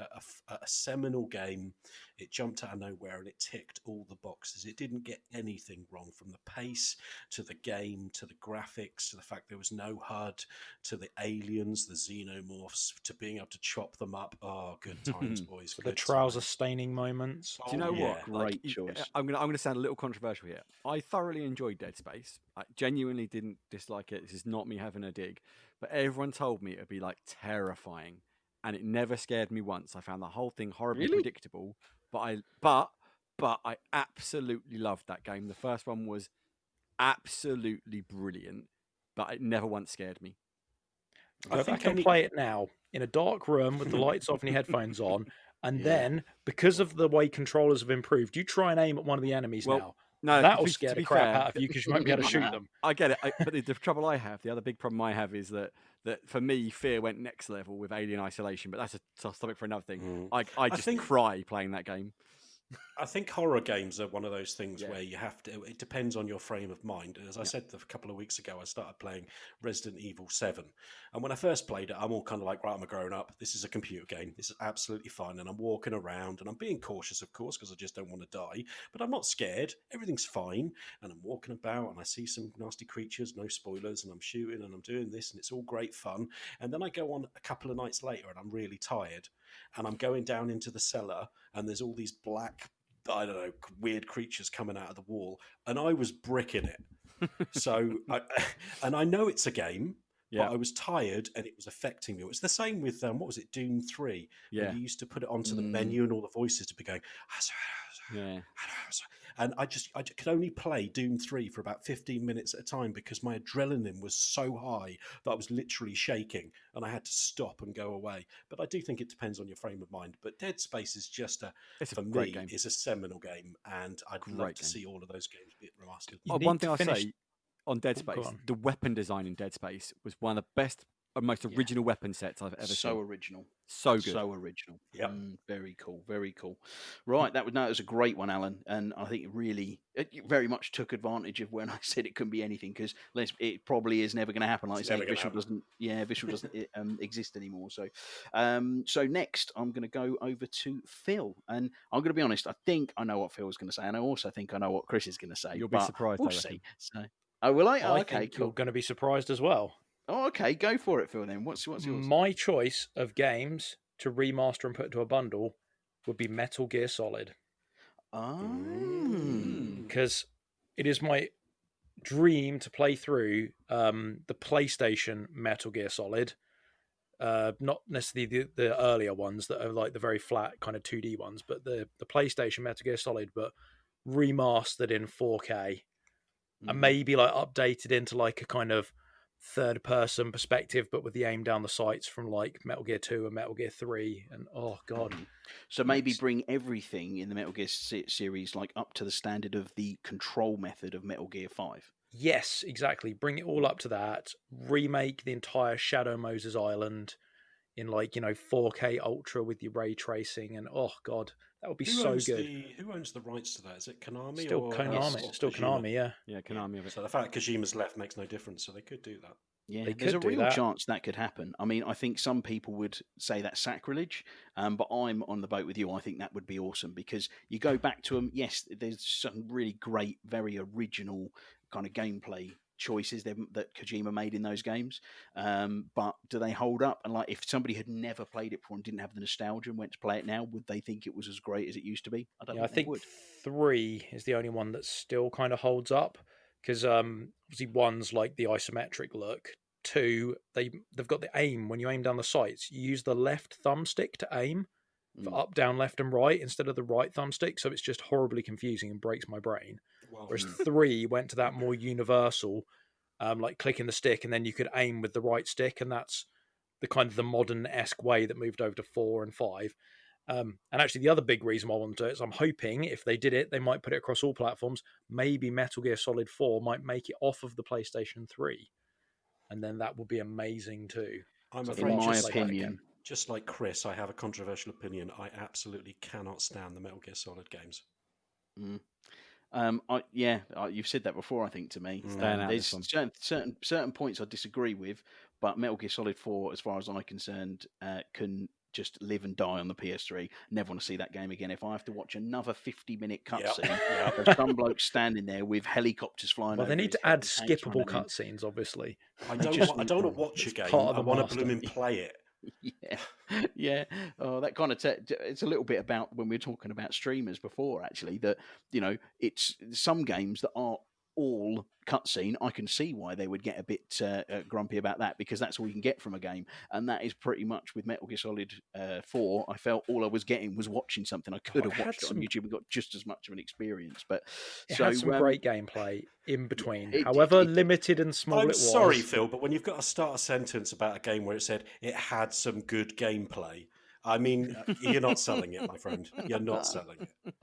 seminal game. It jumped out of nowhere and it ticked all the boxes. It didn't get anything wrong, from the pace to the game to the graphics to the fact there was no HUD to the aliens, the xenomorphs, to being able to chop them up. Oh, good times, boys. The trouser staining moments. Do you know what? Great choice. I'm gonna sound a little controversial here. I thoroughly enjoyed Dead Space. I genuinely didn't dislike it. This is not me having a dig, but everyone told me it'd be like terrifying, and it never scared me once. I found the whole thing horribly predictable, but I absolutely loved that game. The first one was absolutely brilliant, but it never once scared me. Go back and play it now in a dark room with the lights off and your headphones on. And then, because of the way controllers have improved, you try and aim at one of the enemies now. No, that'll scare the crap out of you because you won't be able to shoot them. I get it, but the trouble I have, the other big problem I have, is that for me, fear went next level with Alien Isolation. But that's a topic for another thing. I just cry playing that game. I think horror games are one of those things where you have to, it depends on your frame of mind. As I said a couple of weeks ago, I started playing Resident Evil 7. And when I first played it, I'm all kind of like, right, I'm a grown up. This is a computer game. This is absolutely fine. And I'm walking around and I'm being cautious, of course, because I just don't want to die. But I'm not scared. Everything's fine. And I'm walking about and I see some nasty creatures, no spoilers, and I'm shooting and I'm doing this and it's all great fun. And then I go on a couple of nights later and I'm really tired. And I'm going down into the cellar and there's all these black, I don't know, weird creatures coming out of the wall, and I was bricking it. So, I know it's a game, but I was tired and it was affecting me. It's the same with what was it, Doom 3? Yeah, when you used to put it onto the menu and all the voices to be going. And I could only play Doom 3 for about 15 minutes at a time because my adrenaline was so high that I was literally shaking and I had to stop and go away. But I do think it depends on your frame of mind. But Dead Space is just for me, is a seminal game, and I'd love to see all of those games be remastered. One thing I'll say on Dead Space, the weapon design in Dead Space was one of the best, most original weapon sets I've ever seen. So original. So good. So original. Yeah. Very cool. Very cool. Right. That was a great one, Alan. And I think it very much took advantage of when I said it couldn't be anything, because it probably is never going to happen. Like I say, Visual doesn't exist anymore. So, so next I'm going to go over to Phil, and I'm going to be honest. I think I know what Phil's going to say, and I also think I know what Chris is going to say. You'll be surprised. We'll see. So, will I? I Okay, think cool. You're going to be surprised as well. Oh, okay. Go for it, Phil. Then what's yours? My choice of games to remaster and put into a bundle would be Metal Gear Solid. Because it is my dream to play through the PlayStation Metal Gear Solid. Not necessarily the earlier ones that are like the very flat kind of 2D ones, but the PlayStation Metal Gear Solid, but remastered in 4K. And maybe like updated into like a kind of third person perspective, but with the aim down the sights from like Metal Gear 2 and Metal Gear 3. And oh god. So maybe bring everything in the Metal Gear series like up to the standard of the control method of Metal Gear 5. Yes, exactly. Bring it all up to that. Remake the entire Shadow Moses Island in 4K Ultra with your ray tracing, and oh god, that would be so good. Who owns the rights to that? Is it Konami? Still Konami. Still Konami, yeah. Yeah, Konami of it. So the fact Kojima's left makes no difference, so they could do that. Yeah, there's a real chance that could happen. I mean, I think some people would say that's sacrilege, but I'm on the boat with you. I think that would be awesome, because you go back to them. Yes, there's some really great, very original kind of gameplay choices that Kojima made in those games, but do they hold up? And like, if somebody had never played it before and didn't have the nostalgia and went to play it now, would they think it was as great as it used to be? I think 3 is the only one that still kind of holds up, because obviously one's like the isometric look, 2, they've got the aim when you aim down the sights. You use the left thumbstick to aim for up, down, left, and right instead of the right thumbstick. So it's just horribly confusing and breaks my brain. Well, Whereas 3 went to that more universal, like clicking the stick, and then you could aim with the right stick, and that's the kind of the modern-esque way that moved over to 4 and 5. And actually, the other big reason why I want to do it is I'm hoping if they did it, they might put it across all platforms. Maybe Metal Gear Solid 4 might make it off of the PlayStation 3, and then that would be amazing too. I'm So I'd afraid, love to my play that opinion, again. just like Chris, I have a controversial opinion. I absolutely cannot stand the Metal Gear Solid games. You've said that before. I think to me, Staying out there's this one. certain points I disagree with, but Metal Gear Solid 4, as far as I'm concerned, can just live and die on the PS3. Never want to see that game again. If I have to watch another 50-minute cutscene of some bloke standing there with helicopters flying Well, over they need his to head add and tanks skippable running in. cutscenes, obviously. I don't want to watch a game. part of I the want to master. bloom and play it. Yeah. Oh, that kind of it's a little bit about when we were talking about streamers before, actually, that, it's some games that are all cutscene. I can see why they would get a bit grumpy about that, because that's all you can get from a game, and that is pretty much with Metal Gear Solid 4. I felt all I was getting was watching something. I could have watched it on YouTube and got just as much of an experience. But it had some great gameplay in between, it however did. limited and small I'm it was. sorry, Phil, but when you've got to start a sentence about a game where it said it had some good gameplay, I mean, you're not selling it, my friend. You're not selling it.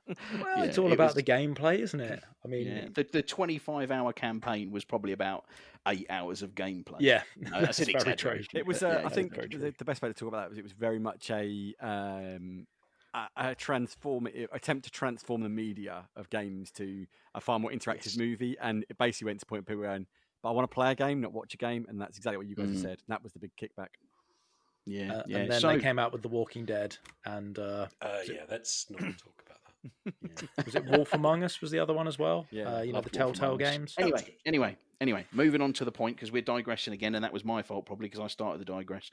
Well, it's all about the gameplay, isn't it? I mean, the 25-hour campaign was probably about 8 hours of gameplay. Yeah, that's an very true. exaggeration. It was. but, I think very true. the best way to talk about that was it was very much a attempt to transform the media of games to a far more interactive movie, and it basically went to the point where people were going, "But I want to play a game, not watch a game," and that's exactly what you guys have said. And that was the big kickback. Yeah. And then they came out with The Walking Dead, and let's not talk about that. was it Wolf Among Us was the other one as well? Yeah, the Loved Wolf Telltale Among Us. games. Anyway, moving on to the point, because we're digressing again, and that was my fault probably because I started the digress.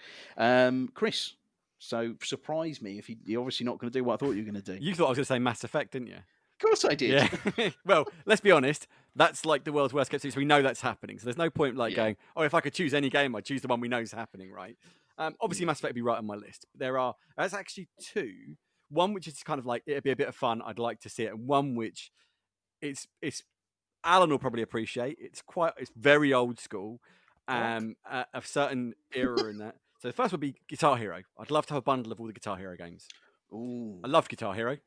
Chris, so surprise me if you're obviously not going to do what I thought you were going to do. You thought I was going to say Mass Effect, didn't you? Of course I did. Yeah. Well, let's be honest. That's like the world's worst kept secret. So we know that's happening. So there's no point going, oh, if I could choose any game, I'd choose the one we know is happening, right? Obviously, Mass Effect would be right on my list. But there's actually two. One which is kind of like, it'd be a bit of fun. I'd like to see it. And one which it's Alan will probably appreciate. It's very old school. A certain era in that. So the first would be Guitar Hero. I'd love to have a bundle of all the Guitar Hero games. Ooh. I loved Guitar Hero.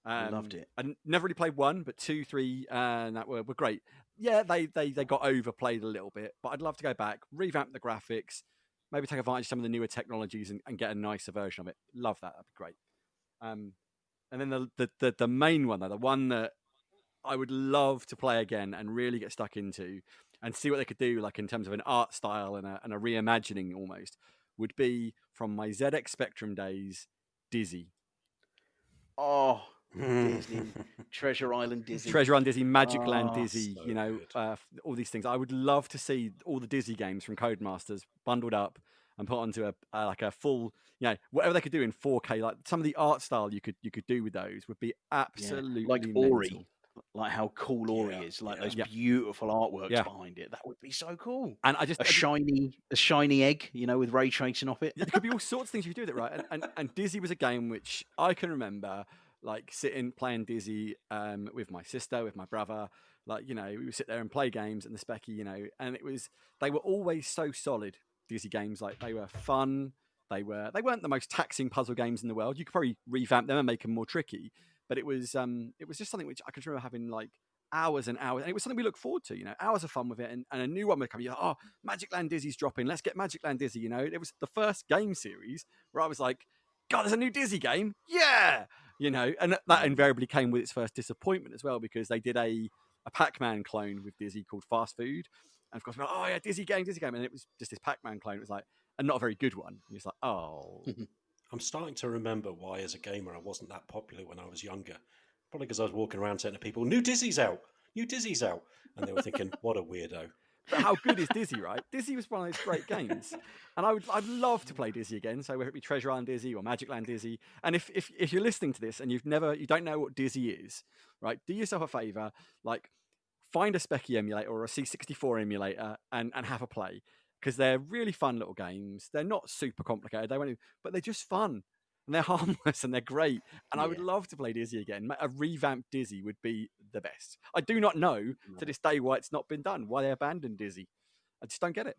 I loved it. I never really played 1, but 2, 3, and that were great. Yeah, they got overplayed a little bit, but I'd love to go back, revamp the graphics, maybe take advantage of some of the newer technologies and get a nicer version of it. Love that. That'd be great. And then the main one, though, the one that I would love to play again and really get stuck into and see what they could do, like in terms of an art style and a reimagining almost, would be from my ZX Spectrum days, Dizzy. Oh, Disney, Treasure Island Dizzy. Treasure Island Dizzy, Magic Land Dizzy, so all these things. I would love to see all the Dizzy games from Codemasters bundled up and put onto a full, whatever they could do in 4K. Like some of the art style you could do with those would be absolutely like mental. Ori. Like how cool Ori is, like those beautiful artworks behind it. That would be so cool. And a shiny egg, with ray tracing off it. There could be all sorts of things you could do with it, right? And Dizzy was a game which I can remember, like sitting playing Dizzy with my sister, with my brother. Like we would sit there and play games and the specky, and they were always so solid. Dizzy games, like they were fun. They weren't the most taxing puzzle games in the world. You could probably revamp them and make them more tricky. But it was just something which I can remember having like hours and hours, and it was something we look forward to. Hours of fun with it, and a new one would come. Magic Land Dizzy's dropping. Let's get Magic Land Dizzy. It was the first game series where I was like, God, there's a new Dizzy game. Yeah, and that invariably came with its first disappointment as well, because they did a Pac-Man clone with Dizzy called Fast Food, and of course we're like, oh yeah, Dizzy game, and it was just this Pac-Man clone. It was like, and not a very good one. And it's like, oh. I'm starting to remember why, as a gamer, I wasn't that popular when I was younger. Probably because I was walking around saying to people, new Dizzy's out. And they were thinking, what a weirdo. But how good is Dizzy, right? Dizzy was one of those great games. And I'd love to play Dizzy again. So whether it be Treasure Island Dizzy or Magic Land Dizzy. And if you're listening to this and you don't know what Dizzy is, right? Do yourself a favor, like find a Specky emulator or a C64 emulator and have a play. because they're really fun little games. They're not super complicated. But they're just fun. And they're harmless and they're great. And I would Yeah. love to play Dizzy again. A revamped Dizzy would be the best. I do not know to this day why it's not been done, why they abandoned Dizzy. I just don't get it.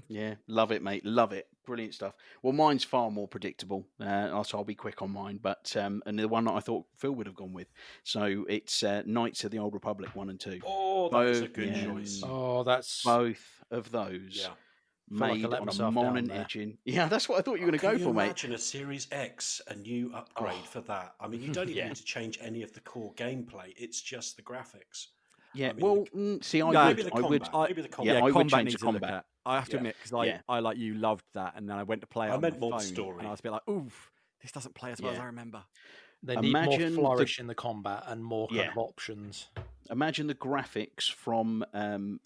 Yeah, love it, mate. Love it. Brilliant stuff. Well, mine's far more predictable. So I'll be quick on mine. But and the one that I thought Phil would have gone with. So it's Knights of the Old Republic 1 and 2. Oh, that is a good yeah, choice. Oh, that's. Both of those Yeah. feel like I made let on a myself down modern there. engine. Yeah, that's what I thought you were going to Can go you for, mate. imagine a Series X, a new upgrade for that? I mean, you don't even Yeah. need to change any of the core gameplay. It's just the graphics. Yeah, I mean, well, see, I Yeah, would. maybe the I would. combat. Maybe the combat. Yeah, I would combat change needs the to look combat. at. I have to Yeah. admit, because Yeah. I like you loved that, and then I went to play it I on meant my more the phone, story. and I was a bit like, oof, this doesn't play as well as Yeah. I remember. They need more Imagine the- flourish in the combat and more kind Yeah. of options. Imagine the graphics from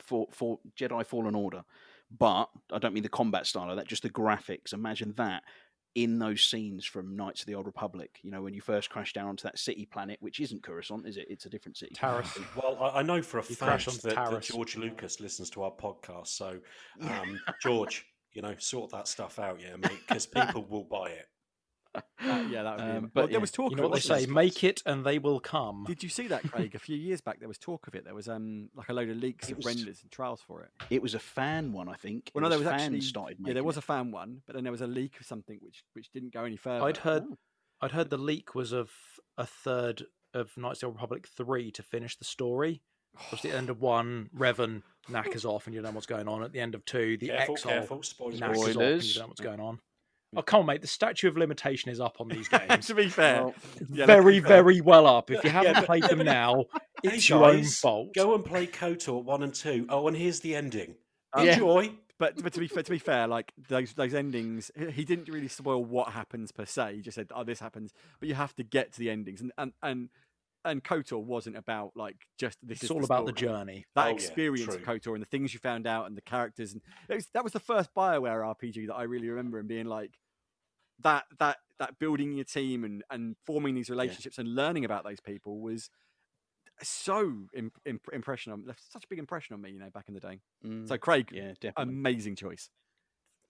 for Jedi Fallen Order, but I don't mean the combat style of that, just the graphics. Imagine that in those scenes from Knights of the Old Republic. You know, when you first crash down onto that city planet, which isn't Coruscant, is it? It's a different city. Taris. Well, I know for a You crash fact onto that Taris. George Lucas listens to our podcast. So, George, sort that stuff out, yeah, mate, because people will buy it. Yeah, that would be. but Well, there yeah. was talk. You know of what it, they wasn't say: there? make it and they will come. Did you see that, Craig? A few years back, there was talk of it. There was like a load of leaks It of was- renders and trials for it. It was a fan one, I think. Well, no, It there was fans actually started yeah, making there was it. a fan one, but then there was a leak of something which didn't go any further. I'd heard Oh. the leak was of a third of Knights of the Old Republic 3 to finish the story. Because at the end of 1, Revan knackers off and you don't know what's going on. At the end of 2, the Exile Careful, spoilers. knackers off and you Spoilers. don't know what's going on. Oh, come on, mate. The statute of limitation is up on these games. To be fair, Well, yeah, very, let's be fair. very well up. If you haven't but- played yeah, them but- now, Hey, it's your own guys, fault. go and play KOTOR 1 and 2. Oh, and here's the ending. Yeah. Enjoy. But to be fair, like those endings, he didn't really spoil what happens per se. He just said, "Oh, this happens," but you have to get to the endings, and KOTOR wasn't about like just this. It's is all the about the story. journey. That Oh, yeah, experience of true. KOTOR and the things you found out and the characters, and that was the first BioWare RPG that I really remember and being like that building your team and forming these relationships and learning about those people was so left such a big impression on me, back in the day. So Craig, yeah, definitely. amazing choice.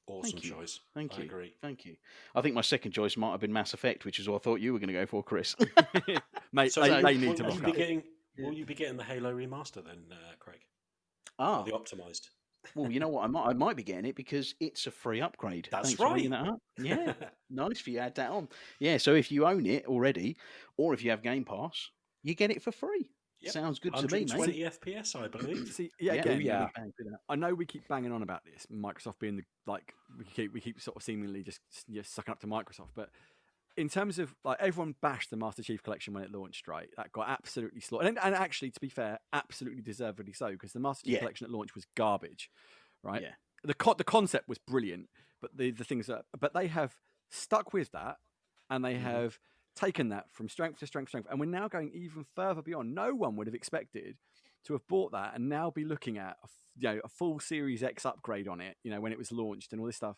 Awesome Thank you. choice. Thank you. I agree. Thank you. I think my second choice might have been Mass Effect, which is what I thought you were going to go for, Chris. Mate, So they need will to you rock be up. will you be getting the Halo remaster then, Craig? Ah, Or the optimized? well, you know what? I might be getting it because it's a free upgrade. That's Thanks for bringing right. that up. Yeah, nice for you. Add that on. Yeah, so if you own it already, or if you have Game Pass, you get it for free. Yep. Sounds good to me, 120 mate. FPS, I believe. See, Yeah, again, yeah. yeah. bang through that. I know we keep banging on about this, Microsoft being we keep sort of seemingly just sucking up to Microsoft, but in terms of like everyone bashed the Master Chief Collection when it launched, right? That got absolutely slaughtered, and actually, to be fair, absolutely deservedly so, because the Master Chief Yeah. Collection at launch was garbage, right? Yeah. The concept was brilliant, but the things but they have stuck with that, and they have taken that from strength to strength, and we're now going even further beyond. No one would have expected to have bought that and now be looking at a full Series X upgrade on it, when it was launched and all this stuff.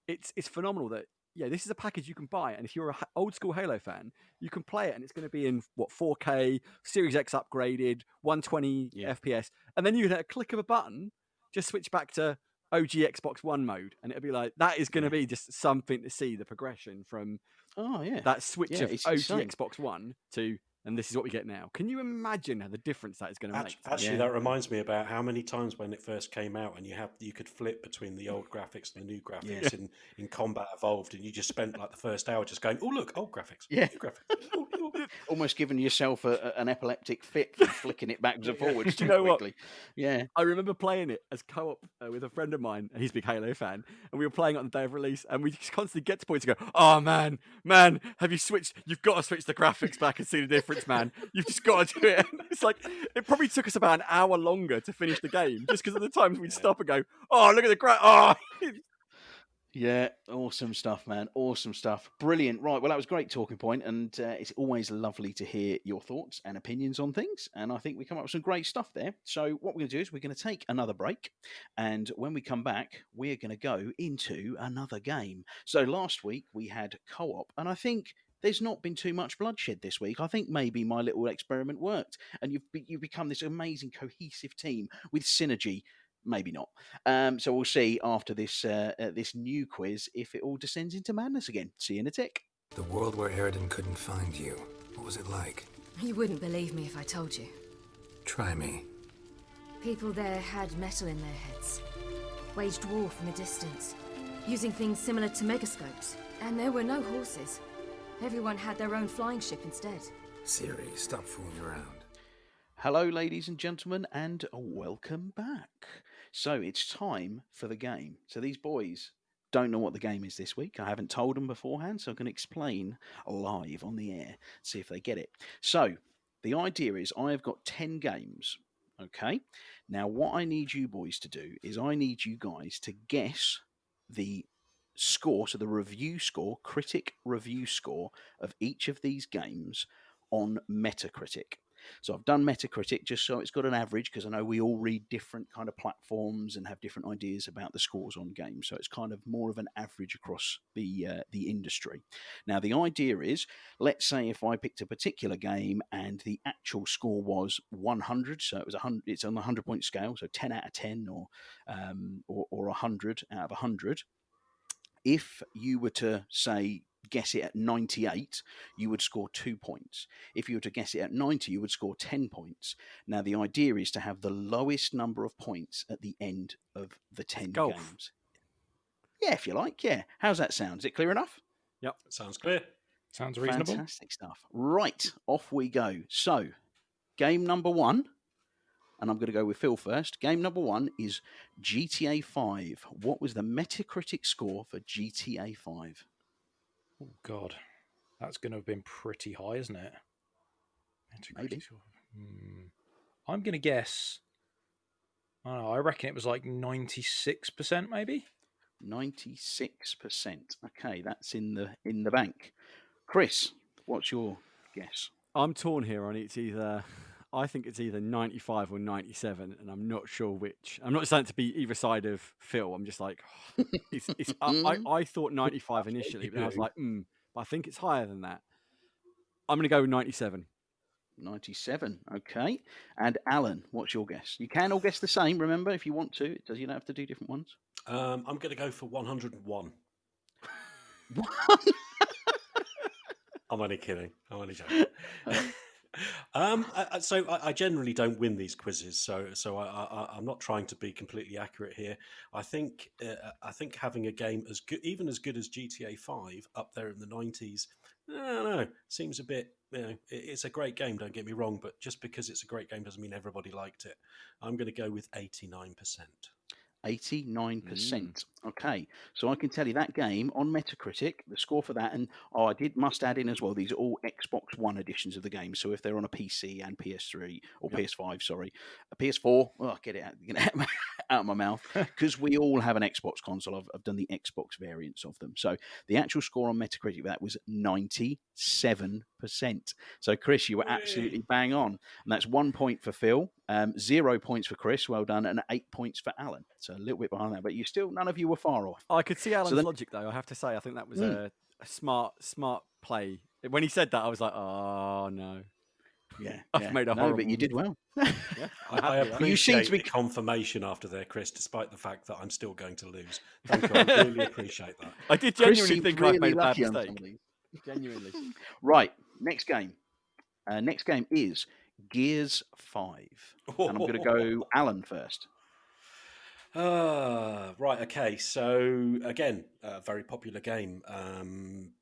It's phenomenal that this is a package you can buy, and if you're a old school Halo fan, you can play it, and it's going to be in 4K, Series X upgraded, 120 FPS, and then you, at a click of a button, just switch back to OG Xbox One mode, and it'll be like that is going to be just something to see the progression from that switch of it's OG insane. Xbox One to, and this is what we get now. Can you imagine how the difference that is going to make? Actually, that reminds me about how many times when it first came out, and you could flip between the old graphics and the new graphics in Combat Evolved, and you just spent like the first hour just going, "Oh look, old graphics, Yeah. new graphics." Oh. Almost giving yourself an epileptic fit from flicking it backwards and forwards Do too you know what? quickly. Yeah. I remember playing it as co-op with a friend of mine, and he's a big Halo fan, and we were playing it on the day of release, and we just constantly get to points to go, "Oh man, have you switched? You've got to switch the graphics back and see the difference, man. You've just got to do it." And it's like it probably took us about an hour longer to finish the game, just because of the times we'd stop and go, "Oh, look at the oh." Yeah, awesome stuff, man. Awesome stuff. Brilliant. Right, well, that was a great talking point, and it's always lovely to hear your thoughts and opinions on things, and I think we come up with some great stuff there. So what we're going to do is we're going to take another break, and when we come back, we're going to go into another game. So last week we had co-op, and I think there's not been too much bloodshed this week. I think maybe my little experiment worked, and you've become this amazing cohesive team with synergy. maybe not. So we'll see after this this new quiz if it all descends into madness again. See you in a tick. The world where Eridan couldn't find you. What was it like? You wouldn't believe me if I told you. Try me. People there had metal in their heads, waged war from a distance, using things similar to megascopes. And there were no horses. Everyone had their own flying ship instead. Siri, stop fooling around. Hello, ladies and gentlemen, and welcome back. So it's time for the game. So these boys don't know what the game is this week. I haven't told them beforehand, so I'm going to explain live on the air, see if they get it. So the idea is I have got 10 games, okay? Now what I need you boys to do is I need you guys to guess the score, so the review score, critic review score of each of these games on Metacritic. So I've done Metacritic just so it's got an average, because I know we all read different kind of platforms and have different ideas about the scores on games. So it's kind of more of an average across the industry. Now the idea is, let's say if I picked a particular game and the actual score was 100, so it was 100. It's on the 100-point scale, so 10 out of 10 or 100 out of 100. If you were to say guess it at 98, you would score 2 points. If you were to guess it at 90, you would score 10 points. Now, the idea is to have the lowest number of points at the end of the 10 games. Yeah, if you like, yeah. How's that sound? Is it clear enough? Yep, sounds clear. Sounds reasonable. Fantastic stuff. Right, off we go. So, game number 1, and I'm going to go with Phil first. Game number 1 is GTA 5. What was the Metacritic score for GTA 5? Oh, God. That's going to have been pretty high, isn't it? Maybe. I'm going to guess, I don't know, I reckon it was like 96%, maybe? 96%. Okay, that's in the bank. Chris, what's your guess? I'm torn here on it. I think it's either 95 or 97, and I'm not sure which. I'm not saying to be either side of Phil. I'm just like, I thought 95 initially, but I was like, but I think it's higher than that. I'm going to go with 97. 97, okay. And Alan, what's your guess? You can all guess the same, remember, if you want to. You don't have to do different ones. I'm going to go for 101. I'm only kidding. I'm only joking. So I generally don't win these quizzes, so I'm not trying to be completely accurate here. I think having a game as good, even as good as GTA 5, up there in the 90s, I don't know, seems a bit. It's a great game. Don't get me wrong, but just because it's a great game doesn't mean everybody liked it. I'm going to go with 89%. 89%. Okay, so I can tell you that game on Metacritic, the score for that, and I must add in as well, these are all Xbox One editions of the game. So if they're on a PC and PS3 or PS5, sorry, a PS4, get it out of my mouth, because we all have an Xbox console. I've done the Xbox variants of them. So the actual score on Metacritic for that was 97%. So Chris, you were absolutely bang on, and that's 1 point for Phil, 0 points for Chris, well done, and 8 points for Alan. So a little bit behind that, but none of you were far off. I could see Alan's logic, though. I have to say, I think that was a smart play. When he said that, I was like, oh no. Yeah, I've made a horrible. But you did well. I appreciate the confirmation after there, Chris, despite the fact that I'm still going to lose. Thank you. I really appreciate that. I did genuinely think I made a bad mistake. Genuinely. Right, next game. Next game is Gears 5. And I'm going to go Alan first. Right, okay. So, again, a very popular game.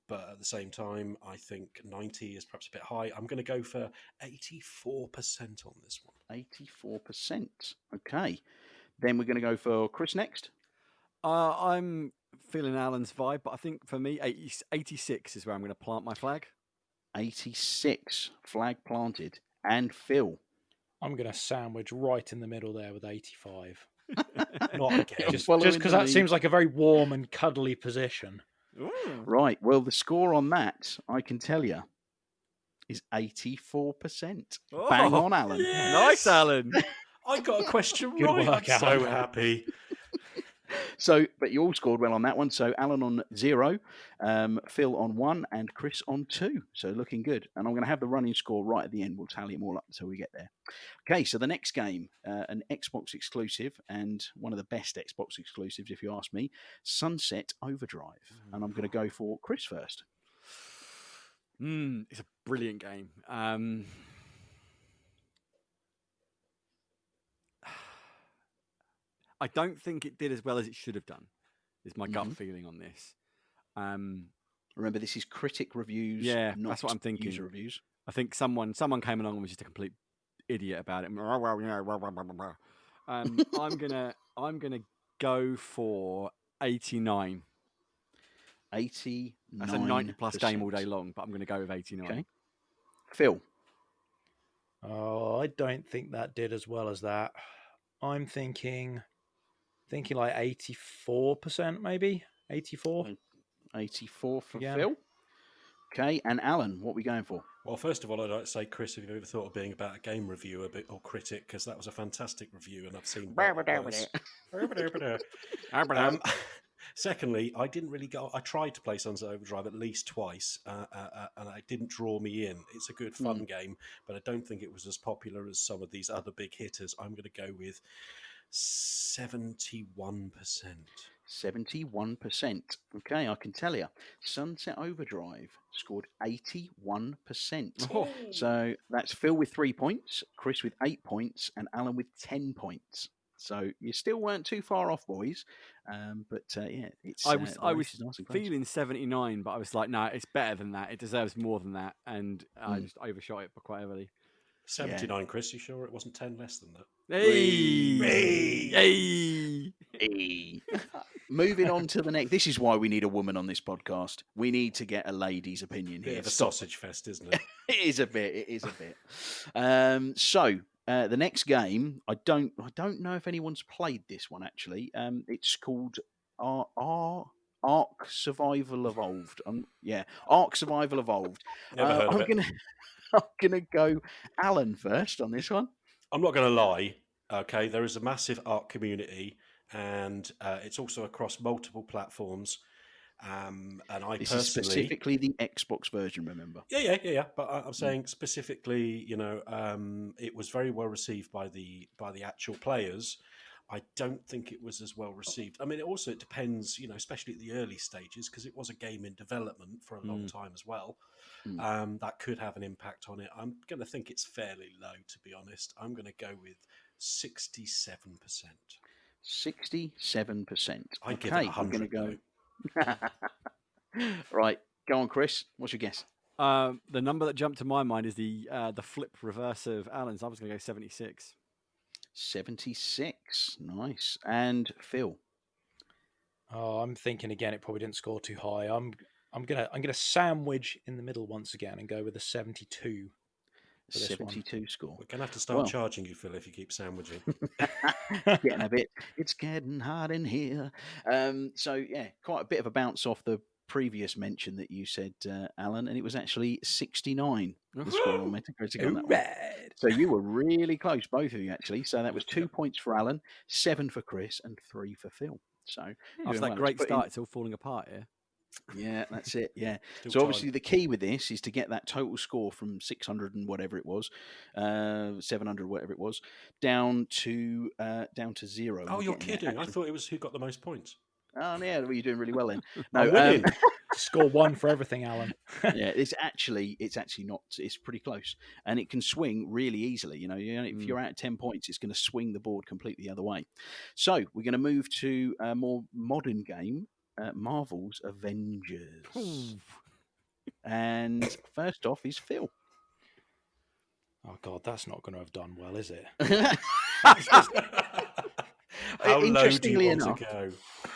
But at the same time, I think 90 is perhaps a bit high. I'm going to go for 84% on this one. 84%. Okay. Then we're going to go for Chris next. I'm feeling Alan's vibe, but I think for me, 86 is where I'm going to plant my flag. 86, flag planted. And Phil? I'm going to sandwich right in the middle there with 85. Not again. Just because that seems like a very warm and cuddly position. Ooh. Right. Well, the score on that, I can tell you, is 84%. Oh, bang on, Alan. Yes. Nice, Alan. I got a question Good right. work, I'm so Alan. happy. So, but you all scored well on that one. So Alan on 0, Phil on 1, and Chris on 2. So looking good. And I'm going to have the running score right at the end. We'll tally them all up until we get there. Okay, so the next game, an Xbox exclusive, and one of the best Xbox exclusives, if you ask me, Sunset Overdrive. And I'm going to go for Chris first. It's a brilliant game. I don't think it did as well as it should have done, is my gut feeling on this. Remember, this is critic reviews, Yeah, not that's what I'm thinking. user reviews. I think someone came along and was just a complete idiot about it. I'm gonna go for 89. 89%. That's a 90+ game all day long, but I'm gonna go with 89. Okay. Phil. Oh, I don't think that did as well as that. I'm thinking like 84%, maybe 84. 84 for Again. Phil. Okay, and Alan, what are we going for? Well, first of all, I'd like to say, Chris, have you ever thought of being about a game reviewer or critic? Because that was a fantastic review, and I've seen. Secondly, I didn't really go. I tried to play Sunset Overdrive at least twice, and it didn't draw me in. It's a good, fun game, but I don't think it was as popular as some of these other big hitters. I'm going to go with 71%. 71%. Okay, I can tell you. Sunset Overdrive scored 81%. Oh. So that's Phil with 3 points, Chris with 8 points, and Alan with 10 points. So you still weren't too far off, boys. But yeah, it's. I was feeling 79, but I was like, no, it's better than that. It deserves more than that, and I just overshot it quite heavily. 79, yeah. Chris, you sure it wasn't 10 less than that? Hey! Moving on to the next. This is why we need a woman on this podcast. We need to get a lady's opinion here. It's a sausage fest, isn't it? It is a bit. So the next game, I don't know if anyone's played this one actually. It's called Ark Survival Evolved. Ark Survival Evolved. Never heard of it. I'm gonna go Alan first on this one. I'm not going to lie. Okay, there is a massive Ark community, and it's also across multiple platforms. And this is specifically the Xbox version, remember? Yeah. But I'm saying specifically, it was very well received by the actual players. I don't think it was as well received. I mean, it depends, especially at the early stages, because it was a game in development for a long time as well. That could have an impact on it. I'm going to think it's fairly low, to be honest. I'm going to go with 67%. 67%. I'd give it 100. I'm going to go. Right, go on, Chris. What's your guess? The number that jumped to my mind is the flip reverse of Alan's. I was going to go 76. 76. Nice. And Phil? Oh, I'm thinking again. It probably didn't score too high. I'm gonna sandwich in the middle once again and go with a 72. 72 score. We're gonna have to start charging you, Phil, if you keep sandwiching. It's getting hot in here. So yeah, quite a bit of a bounce off the previous mention that you said, Alan, and it was actually 69. The score on Metacritic on that one. So you were really close, both of you actually. So that was 2 points for Alan, 7 for Chris, and 3 for Phil. So after that great start, it's all falling apart here. Yeah, that's it. Yeah. Still so obviously the key with this is to get that total score from 600 and whatever it was, 700 whatever it was, down to 0. Oh, you're kidding! I thought it was who got the most points. Oh yeah, well, you're doing really well then. No, score 1 for everything, Alan. Yeah, it's actually not. It's pretty close, and it can swing really easily. If you're at 10 points, it's going to swing the board completely the other way. So we're going to move to a more modern game, Marvel's Avengers. And first off is Phil. Oh God, that's not going to have done well, is it? How low do you want to go?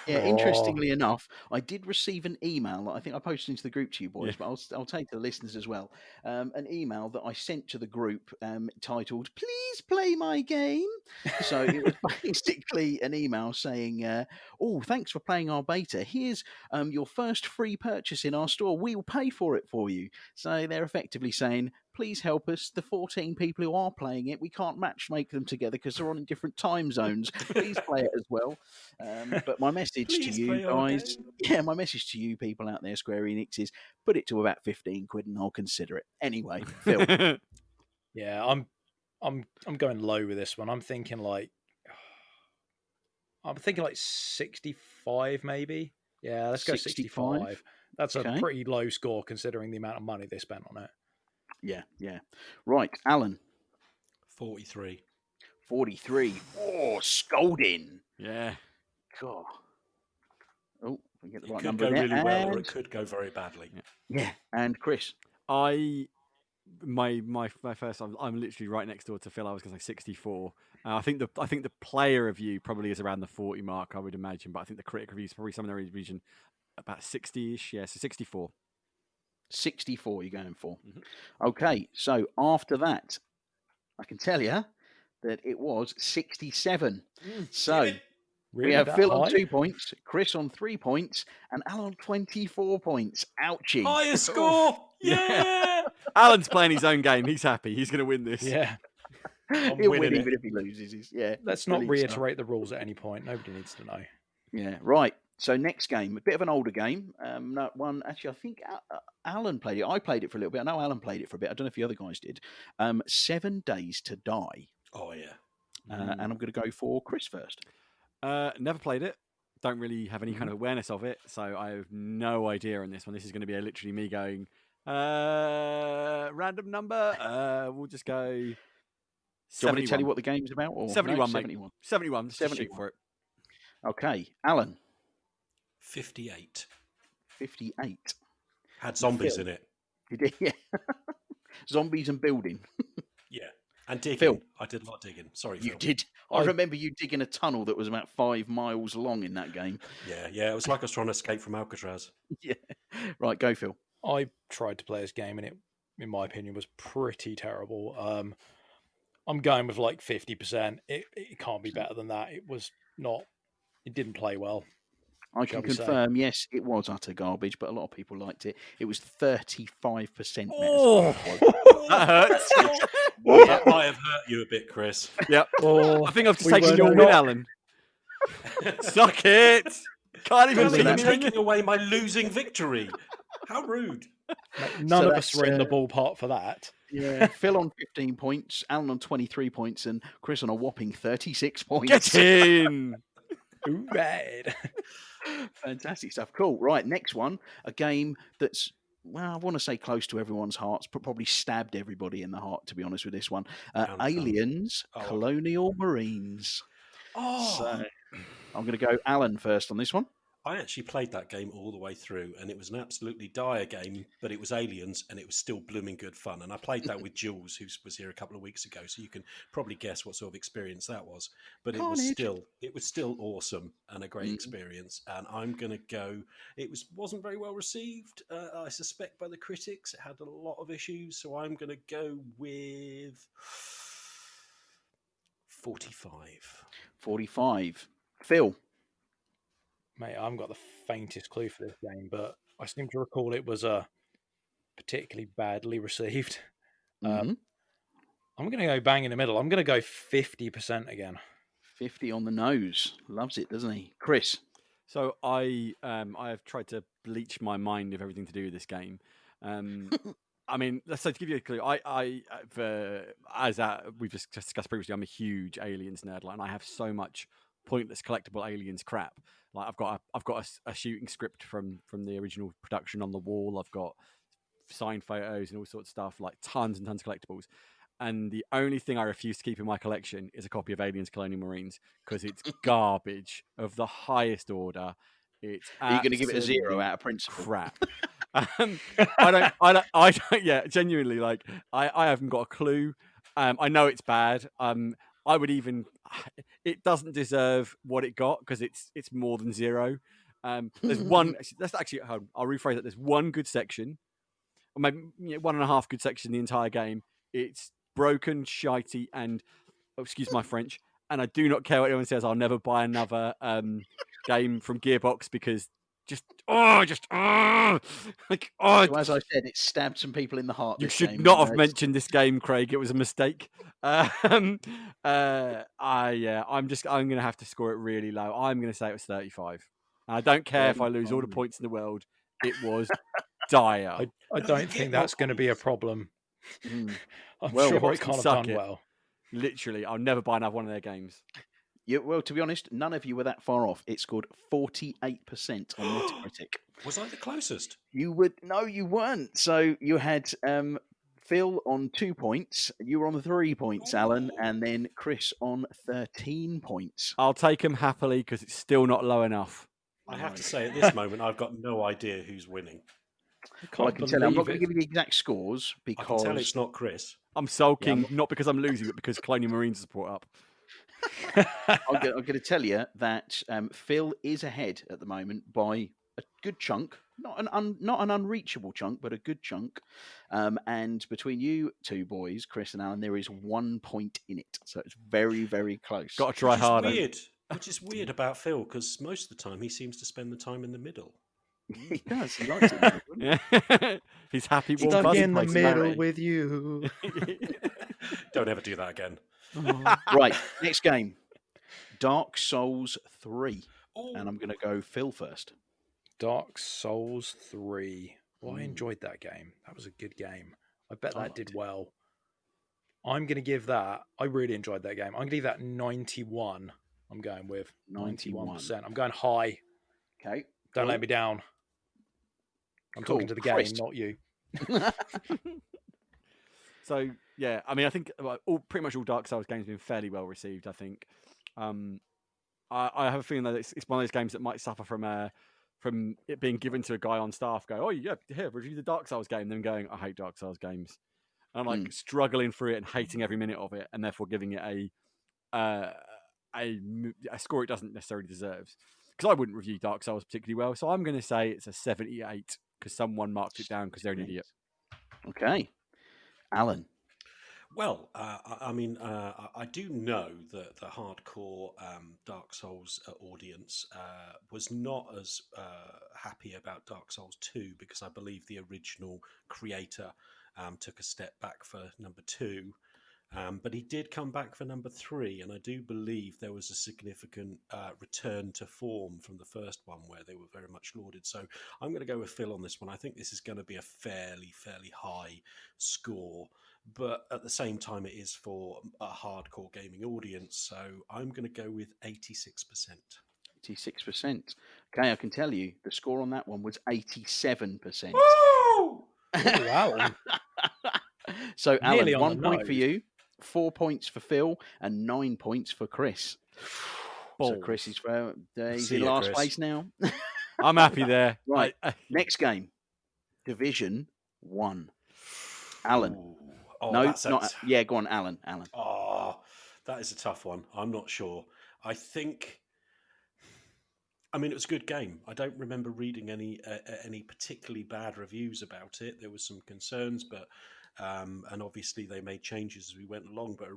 Yeah, interestingly enough, I did receive an email that I think I posted into the group to you boys, but I'll take to the listeners as well. An email that I sent to the group titled, "Please play my game." So it was basically an email saying, "Oh, thanks for playing our beta. Here's your first free purchase in our store. We'll pay for it for you." So they're effectively saying, please help us. The 14 people who are playing it, we can't make them together because they're on in different time zones. Please play it as well. But my message to Please you play our guys, game. my message to you people out there, Square Enix, is put it to about 15 quid and I'll consider it. Anyway, Phil. Yeah, I'm going low with this one. I'm thinking like 65 maybe. Yeah, let's go 65. That's a pretty low score considering the amount of money they spent on it. Yeah. Right, Alan. 43. 43. Oh, scolding. Yeah. God. Oh, we get the It right could number go there. really well, or it could go very badly. Yeah, and Chris. My first. I'm literally right next door to Phil. I was going to say 64. I think the player review probably is around the 40 mark, I would imagine, but I think the critic review is probably somewhere in the region about 60-ish. Yeah, so 64. 64 you're going for. Okay, so after that, I can tell you that it was 67. So we have Phil on 2 points, Chris on 3 points, and Alan on 24 points. Ouchie. Highest score! Yeah! Alan's playing his own game. He's happy. He's going to win this. Yeah. He'll win even if he loses. Yeah. Let's not reiterate the rules at any point. Nobody needs to know. Yeah, right. So next game, a bit of an older game. One actually, I think Alan played it. I played it for a little bit. I know Alan played it for a bit. I don't know if the other guys did. 7 Days to Die. Oh yeah. And I'm going to go for Chris first. Never played it. Don't really have any kind of awareness of it, so I have no idea on this one. This is going to be literally me going random number. We'll just go. Do you want me to tell you what the game's about? Or 71, no, mate. 71. 71. Shoot for it. Okay, Alan. 58. 58. Had zombies in it. You did, yeah. Zombies and building. Yeah. And digging. Phil. I did a lot of digging. Sorry, You Phil. did. I remember you digging a tunnel that was about 5 miles long in that game. Yeah. It was like I was trying to escape from Alcatraz. Yeah. Right, go, Phil. I tried to play this game and it, in my opinion, was pretty terrible. I'm going with like 50%. It can't be better than that. It didn't play well. I can confirm, yes, it was utter garbage, but a lot of people liked it. It was 35%. Oh, that hurts. That might have hurt you a bit, Chris. Yep. I think I've just taken your win, Alan. Suck it. Can't even You're beat taking away my losing victory. How rude. None of us were in the ballpark for that. Yeah, Phil on 15 points, Alan on 23 points, and Chris on a whopping 36 points. Get in! Ooh, right. Fantastic stuff. Cool. Right, next one. A game that's, well, I want to say close to everyone's hearts, but probably stabbed everybody in the heart, to be honest with this one. Aliens, Colonial Marines. Oh. So I'm going to go Alan first on this one. I actually played that game all the way through, and it was an absolutely dire game, but it was Aliens, and it was still blooming good fun. And I played that with Jules, who was here a couple of weeks ago, so you can probably guess what sort of experience that was. But it was still awesome and a great experience. And I'm going to go. It wasn't very well received, I suspect, by the critics. It had a lot of issues, so I'm going to go with 45. 45. Phil. Mate, I haven't got the faintest clue for this game, but I seem to recall it was particularly badly received. I'm going to go bang in the middle. I'm going to go 50% again. 50 on the nose. Loves it, doesn't he? Chris? So I have tried to bleach my mind of everything to do with this game. I mean, so to give you a clue, we've just discussed previously, I'm a huge Aliens nerd, and I have so much pointless collectible Aliens crap. Like I've got a shooting script from the original production on the wall. I've got signed photos and all sorts of stuff, like tons and tons of collectibles. And the only thing I refuse to keep in my collection is a copy of Aliens Colonial Marines because it's garbage of the highest order. It's Are you going to give it a 0 out of principle? Crap. I don't. Yeah, genuinely, like I haven't got a clue. I know it's bad. I would even. It doesn't deserve what it got because it's more than 0. There's one. That's actually. I'll rephrase it. There's one good section, or maybe 1.5 good section in the entire game. It's broken, shitey, and excuse my French. And I do not care what anyone says. I'll never buy another game from Gearbox because like So as I said, it stabbed some people in the heart. You this should game, not and, have mentioned this game, Craig. It was a mistake. I'm gonna have to score it really low. I'm gonna say it was 35. And I don't care if I lose all the 35. points in the world. It was dire. I No, don't you think get more that's going to be a points. problem. Mm. I'm Well, sure Xbox it can can't have suck done it. well. Literally, I'll never buy another one of their games. Well, to be honest, none of you were that far off. It scored 48% on Metacritic. Was I the closest? You weren't. So you had Phil on 2 points. You were on 3 points, Alan, and then Chris on 13 points. I'll take them happily because it's still not low enough. I have to say, at this moment, I've got no idea who's winning. Well, I can tell you, I'm not going to give you the exact scores because I can tell it's not Chris. I'm sulking, not because I'm losing, but because Colonial Marines have brought up. I'm going to tell you that Phil is ahead at the moment by a good chunk, not an unreachable chunk, but a good chunk. And between you two boys, Chris and Alan, there is 1 point in it, so it's very, very close. Got to try harder. Which is weird about Phil, because most of the time he seems to spend the time in the middle. He does. He likes it. Yeah. He's happy. Warm, Stuck fuzzy in the place, middle Larry. with you. Don't ever do that again. Right, next game, Dark Souls 3. And I'm going to go Phil first. Dark Souls 3. Well, I enjoyed that game. That was a good game. I bet that did well. I'm going to give that... I really enjoyed that game. I'm going to give that 91. I'm going with 91%. I'm going high. Okay. Don't let me down. I'm talking to the game, Chris. not you. So, yeah, I mean, I think pretty much all Dark Souls games have been fairly well received, I think. I have a feeling that it's one of those games that might suffer from it being given to a guy on staff, go, oh, yeah, here, review the Dark Souls game, then going, I hate Dark Souls games. And I'm like struggling through it and hating every minute of it, and therefore giving it a score it doesn't necessarily deserve. Because I wouldn't review Dark Souls particularly well, so I'm going to say it's a 78 because someone marked it down because they're an idiot. Okay. Alan. Well, I do know that the hardcore Dark Souls audience was not as happy about Dark Souls 2 because I believe the original creator took a step back for number 2. But he did come back for number 3, and I do believe there was a significant return to form from the first one where they were very much lauded. So I'm going to go with Phil on this one. I think this is going to be a fairly high score, but at the same time it is for a hardcore gaming audience. So I'm going to go with 86%. 86%. Okay, I can tell you the score on that one was 87%. Woo! Wow. So Nearly Alan, on 1 the point for nose. you, 4 points for Phil, and 9 points for Chris. So Balls. Chris is he's See in ya, last Chris. place now. I'm happy there. Right. Next game, Division 1. Alan. Ooh. Oh, No, that's not. Yeah, go on, Alan. Alan. Oh, that is a tough one. I'm not sure. I mean, it was a good game. I don't remember reading any particularly bad reviews about it. There was some concerns, but and obviously they made changes as we went along. But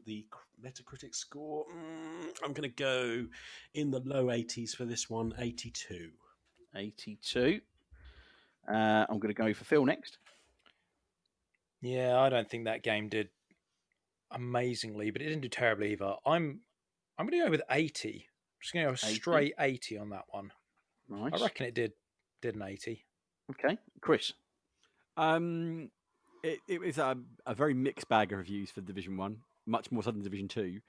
the Metacritic score, I'm going to go in the low 80s for this one, 82. 82. I'm going to go for Phil next. Yeah, I don't think that game did amazingly, but it didn't do terribly either. I'm going to go with 80. I'm just going to go 80? straight 80 on that one. Nice. I reckon it did an 80. Okay, Chris. It was a very mixed bag of reviews for Division 1, much more so than Division 2.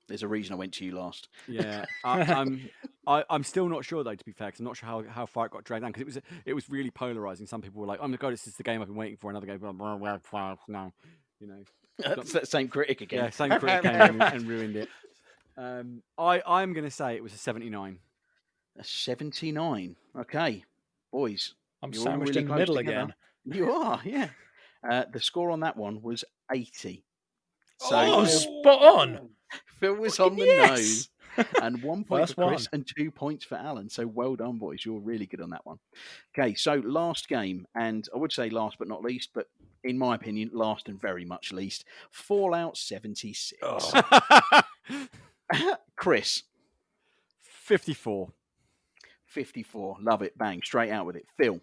There's a reason I went to you last. Yeah, I'm still not sure though. To be fair, because I'm not sure how far it got dragged down. Because it was really polarizing. Some people were like, "Oh my god, this is the game I've been waiting for." Another game, no, you know, That's that same critic again. yeah, same critic came and ruined it. I'm going to say it was a 79. A 79. Okay, boys. I'm you're all sandwiched really in the close middle together. again. You are, yeah. The score on that one was 80. So Oh, Phil, spot on. Phil was on the Yes. nose. And 1 point First for Chris one. and 2 points for Alan. So well done, boys. You're really good on that one. Okay, so last game, and I would say last but not least, but in my opinion, last and very much least, Fallout 76. Oh. Chris. 54. 54. Love it. Bang. Straight out with it. Phil.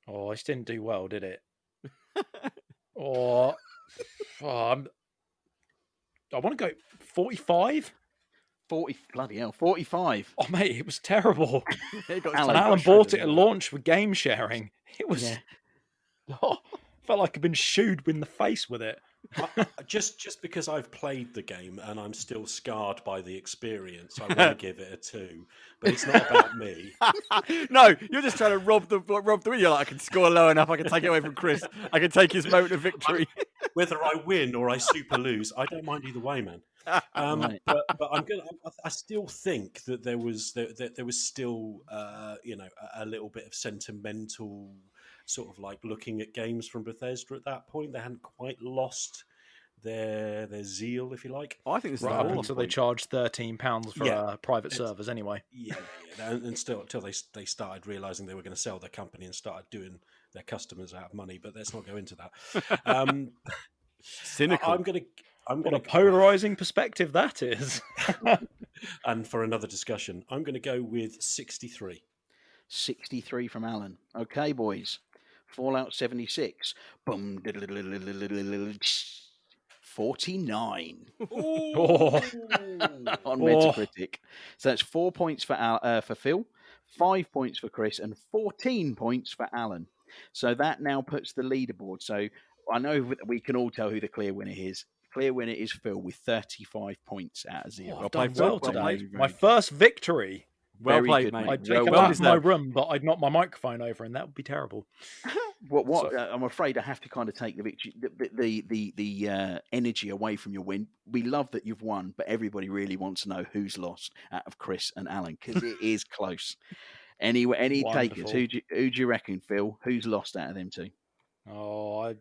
Oh, this didn't do well, did it? I want to go 45. 40. Bloody hell. 45. Oh, mate, it was terrible. Alan bought it at launch for game sharing. It was... felt like I'd been shooed in the face with it. Just because I've played the game and I'm still scarred by the experience, I want to give it a 2. But it's not about me. No, you're just trying to rob the win. You're like, I can score low enough. I can take it away from Chris. I can take his moment of victory. Whether I win or I super lose, I don't mind either way, man. But I'm gonna. I still think that there was still a little bit of sentimental sort of like looking at games from Bethesda at that point. They hadn't quite lost their zeal, if you like. I think this is right up until they charged £13 for private servers anyway. And still until they started realizing they were going to sell their company and started doing their customers out of money. But let's not go into that. Cynical. What a polarizing perspective that is. And for another discussion, I'm going to go with 63. 63 from Alan. Okay, boys. Fallout 76. Boom. 49 on Metacritic. So that's 4 points for Phil, 5 points for Chris, and 14 points for Alan. So that now puts the leaderboard. So I know that we can all tell who the clear winner is. Clear winner is Phil with 35 points out of 0. I've done well today. My first victory. Well played, mate. I'd take a lap in my room, but I'd knock my microphone over, and that would be terrible. I'm afraid I have to kind of take the victory, the energy away from your win. We love that you've won, but everybody really wants to know who's lost out of Chris and Alan because it is close. Any takers? Who do you reckon, Phil? Who's lost out of them two? Oh, I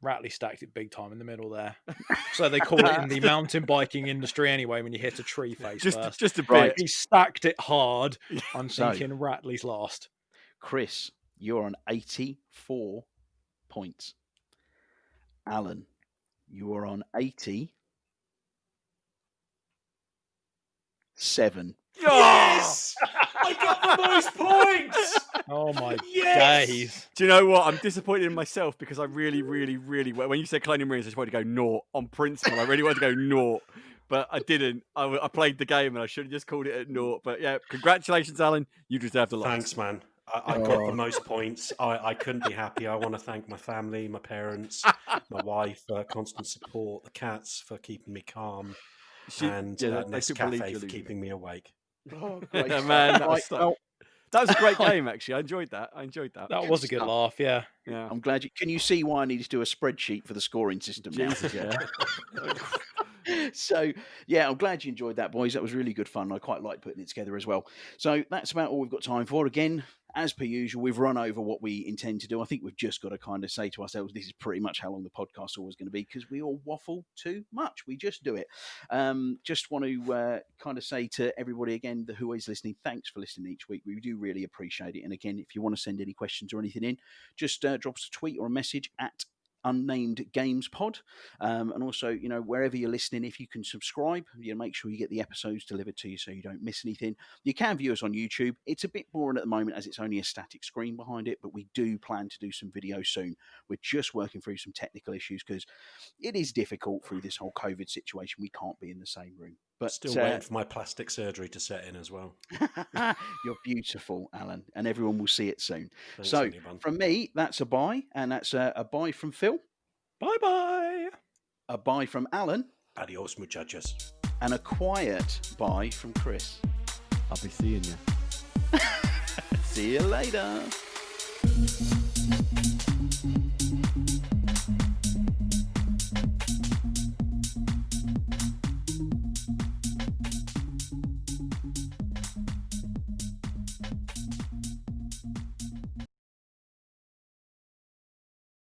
Ratley stacked it big time in the middle there. So they call it in the mountain biking industry anyway when you hit a tree face first. Just a bit. Right. He stacked it hard. I'm thinking Ratley's last. Chris, you're on 84 points. Alan, you are on 87. Yes! I got the most points! Oh my days. Do you know what? I'm disappointed in myself because I really, when you said Colonial Marines, I just wanted to go naught on principle. I really wanted to go naught, but I didn't. I played the game and I should have just called it at naught. But yeah, congratulations, Alan. You deserve the lot. Thanks, man. I got the most points. I couldn't be happy. I want to thank my family, my parents, my wife for constant support, the cats for keeping me calm, and Nescafe for keeping me awake. Oh, great. Man, that was a great game, actually. I enjoyed that. That was a good laugh, yeah. I'm glad you... Can you see why I need to do a spreadsheet for the scoring system now? Jesus, yeah. So, yeah, I'm glad you enjoyed that, boys. That was really good fun. I quite like putting it together as well. So that's about all we've got time for. Again, as per usual, we've run over what we intend to do. I think we've just got to kind of say to ourselves, this is pretty much how long the podcast's always going to be because we all waffle too much. We just do it. Just want to kind of say to everybody again who is listening, thanks for listening each week. We do really appreciate it. And again, if you want to send any questions or anything in, just drop us a tweet or a message at Unnamed Games Pod, and also, you know, wherever you're listening, if you can subscribe, you know, make sure you get the episodes delivered to you so you don't miss anything. You can view us on YouTube. It's a bit boring at the moment as it's only a static screen behind it, but we do plan to do some videos soon. We're just working through some technical issues because it is difficult through this whole COVID situation. We can't be in the same room. But still waiting for my plastic surgery to set in as well. You're beautiful, Alan, and everyone will see it soon. Thanks, so anyone. from me, that's a bye, and that's a bye from Phil. Bye-bye. A bye from Alan. Adios, muchachos. And a quiet bye from Chris. I'll be seeing you. See you later.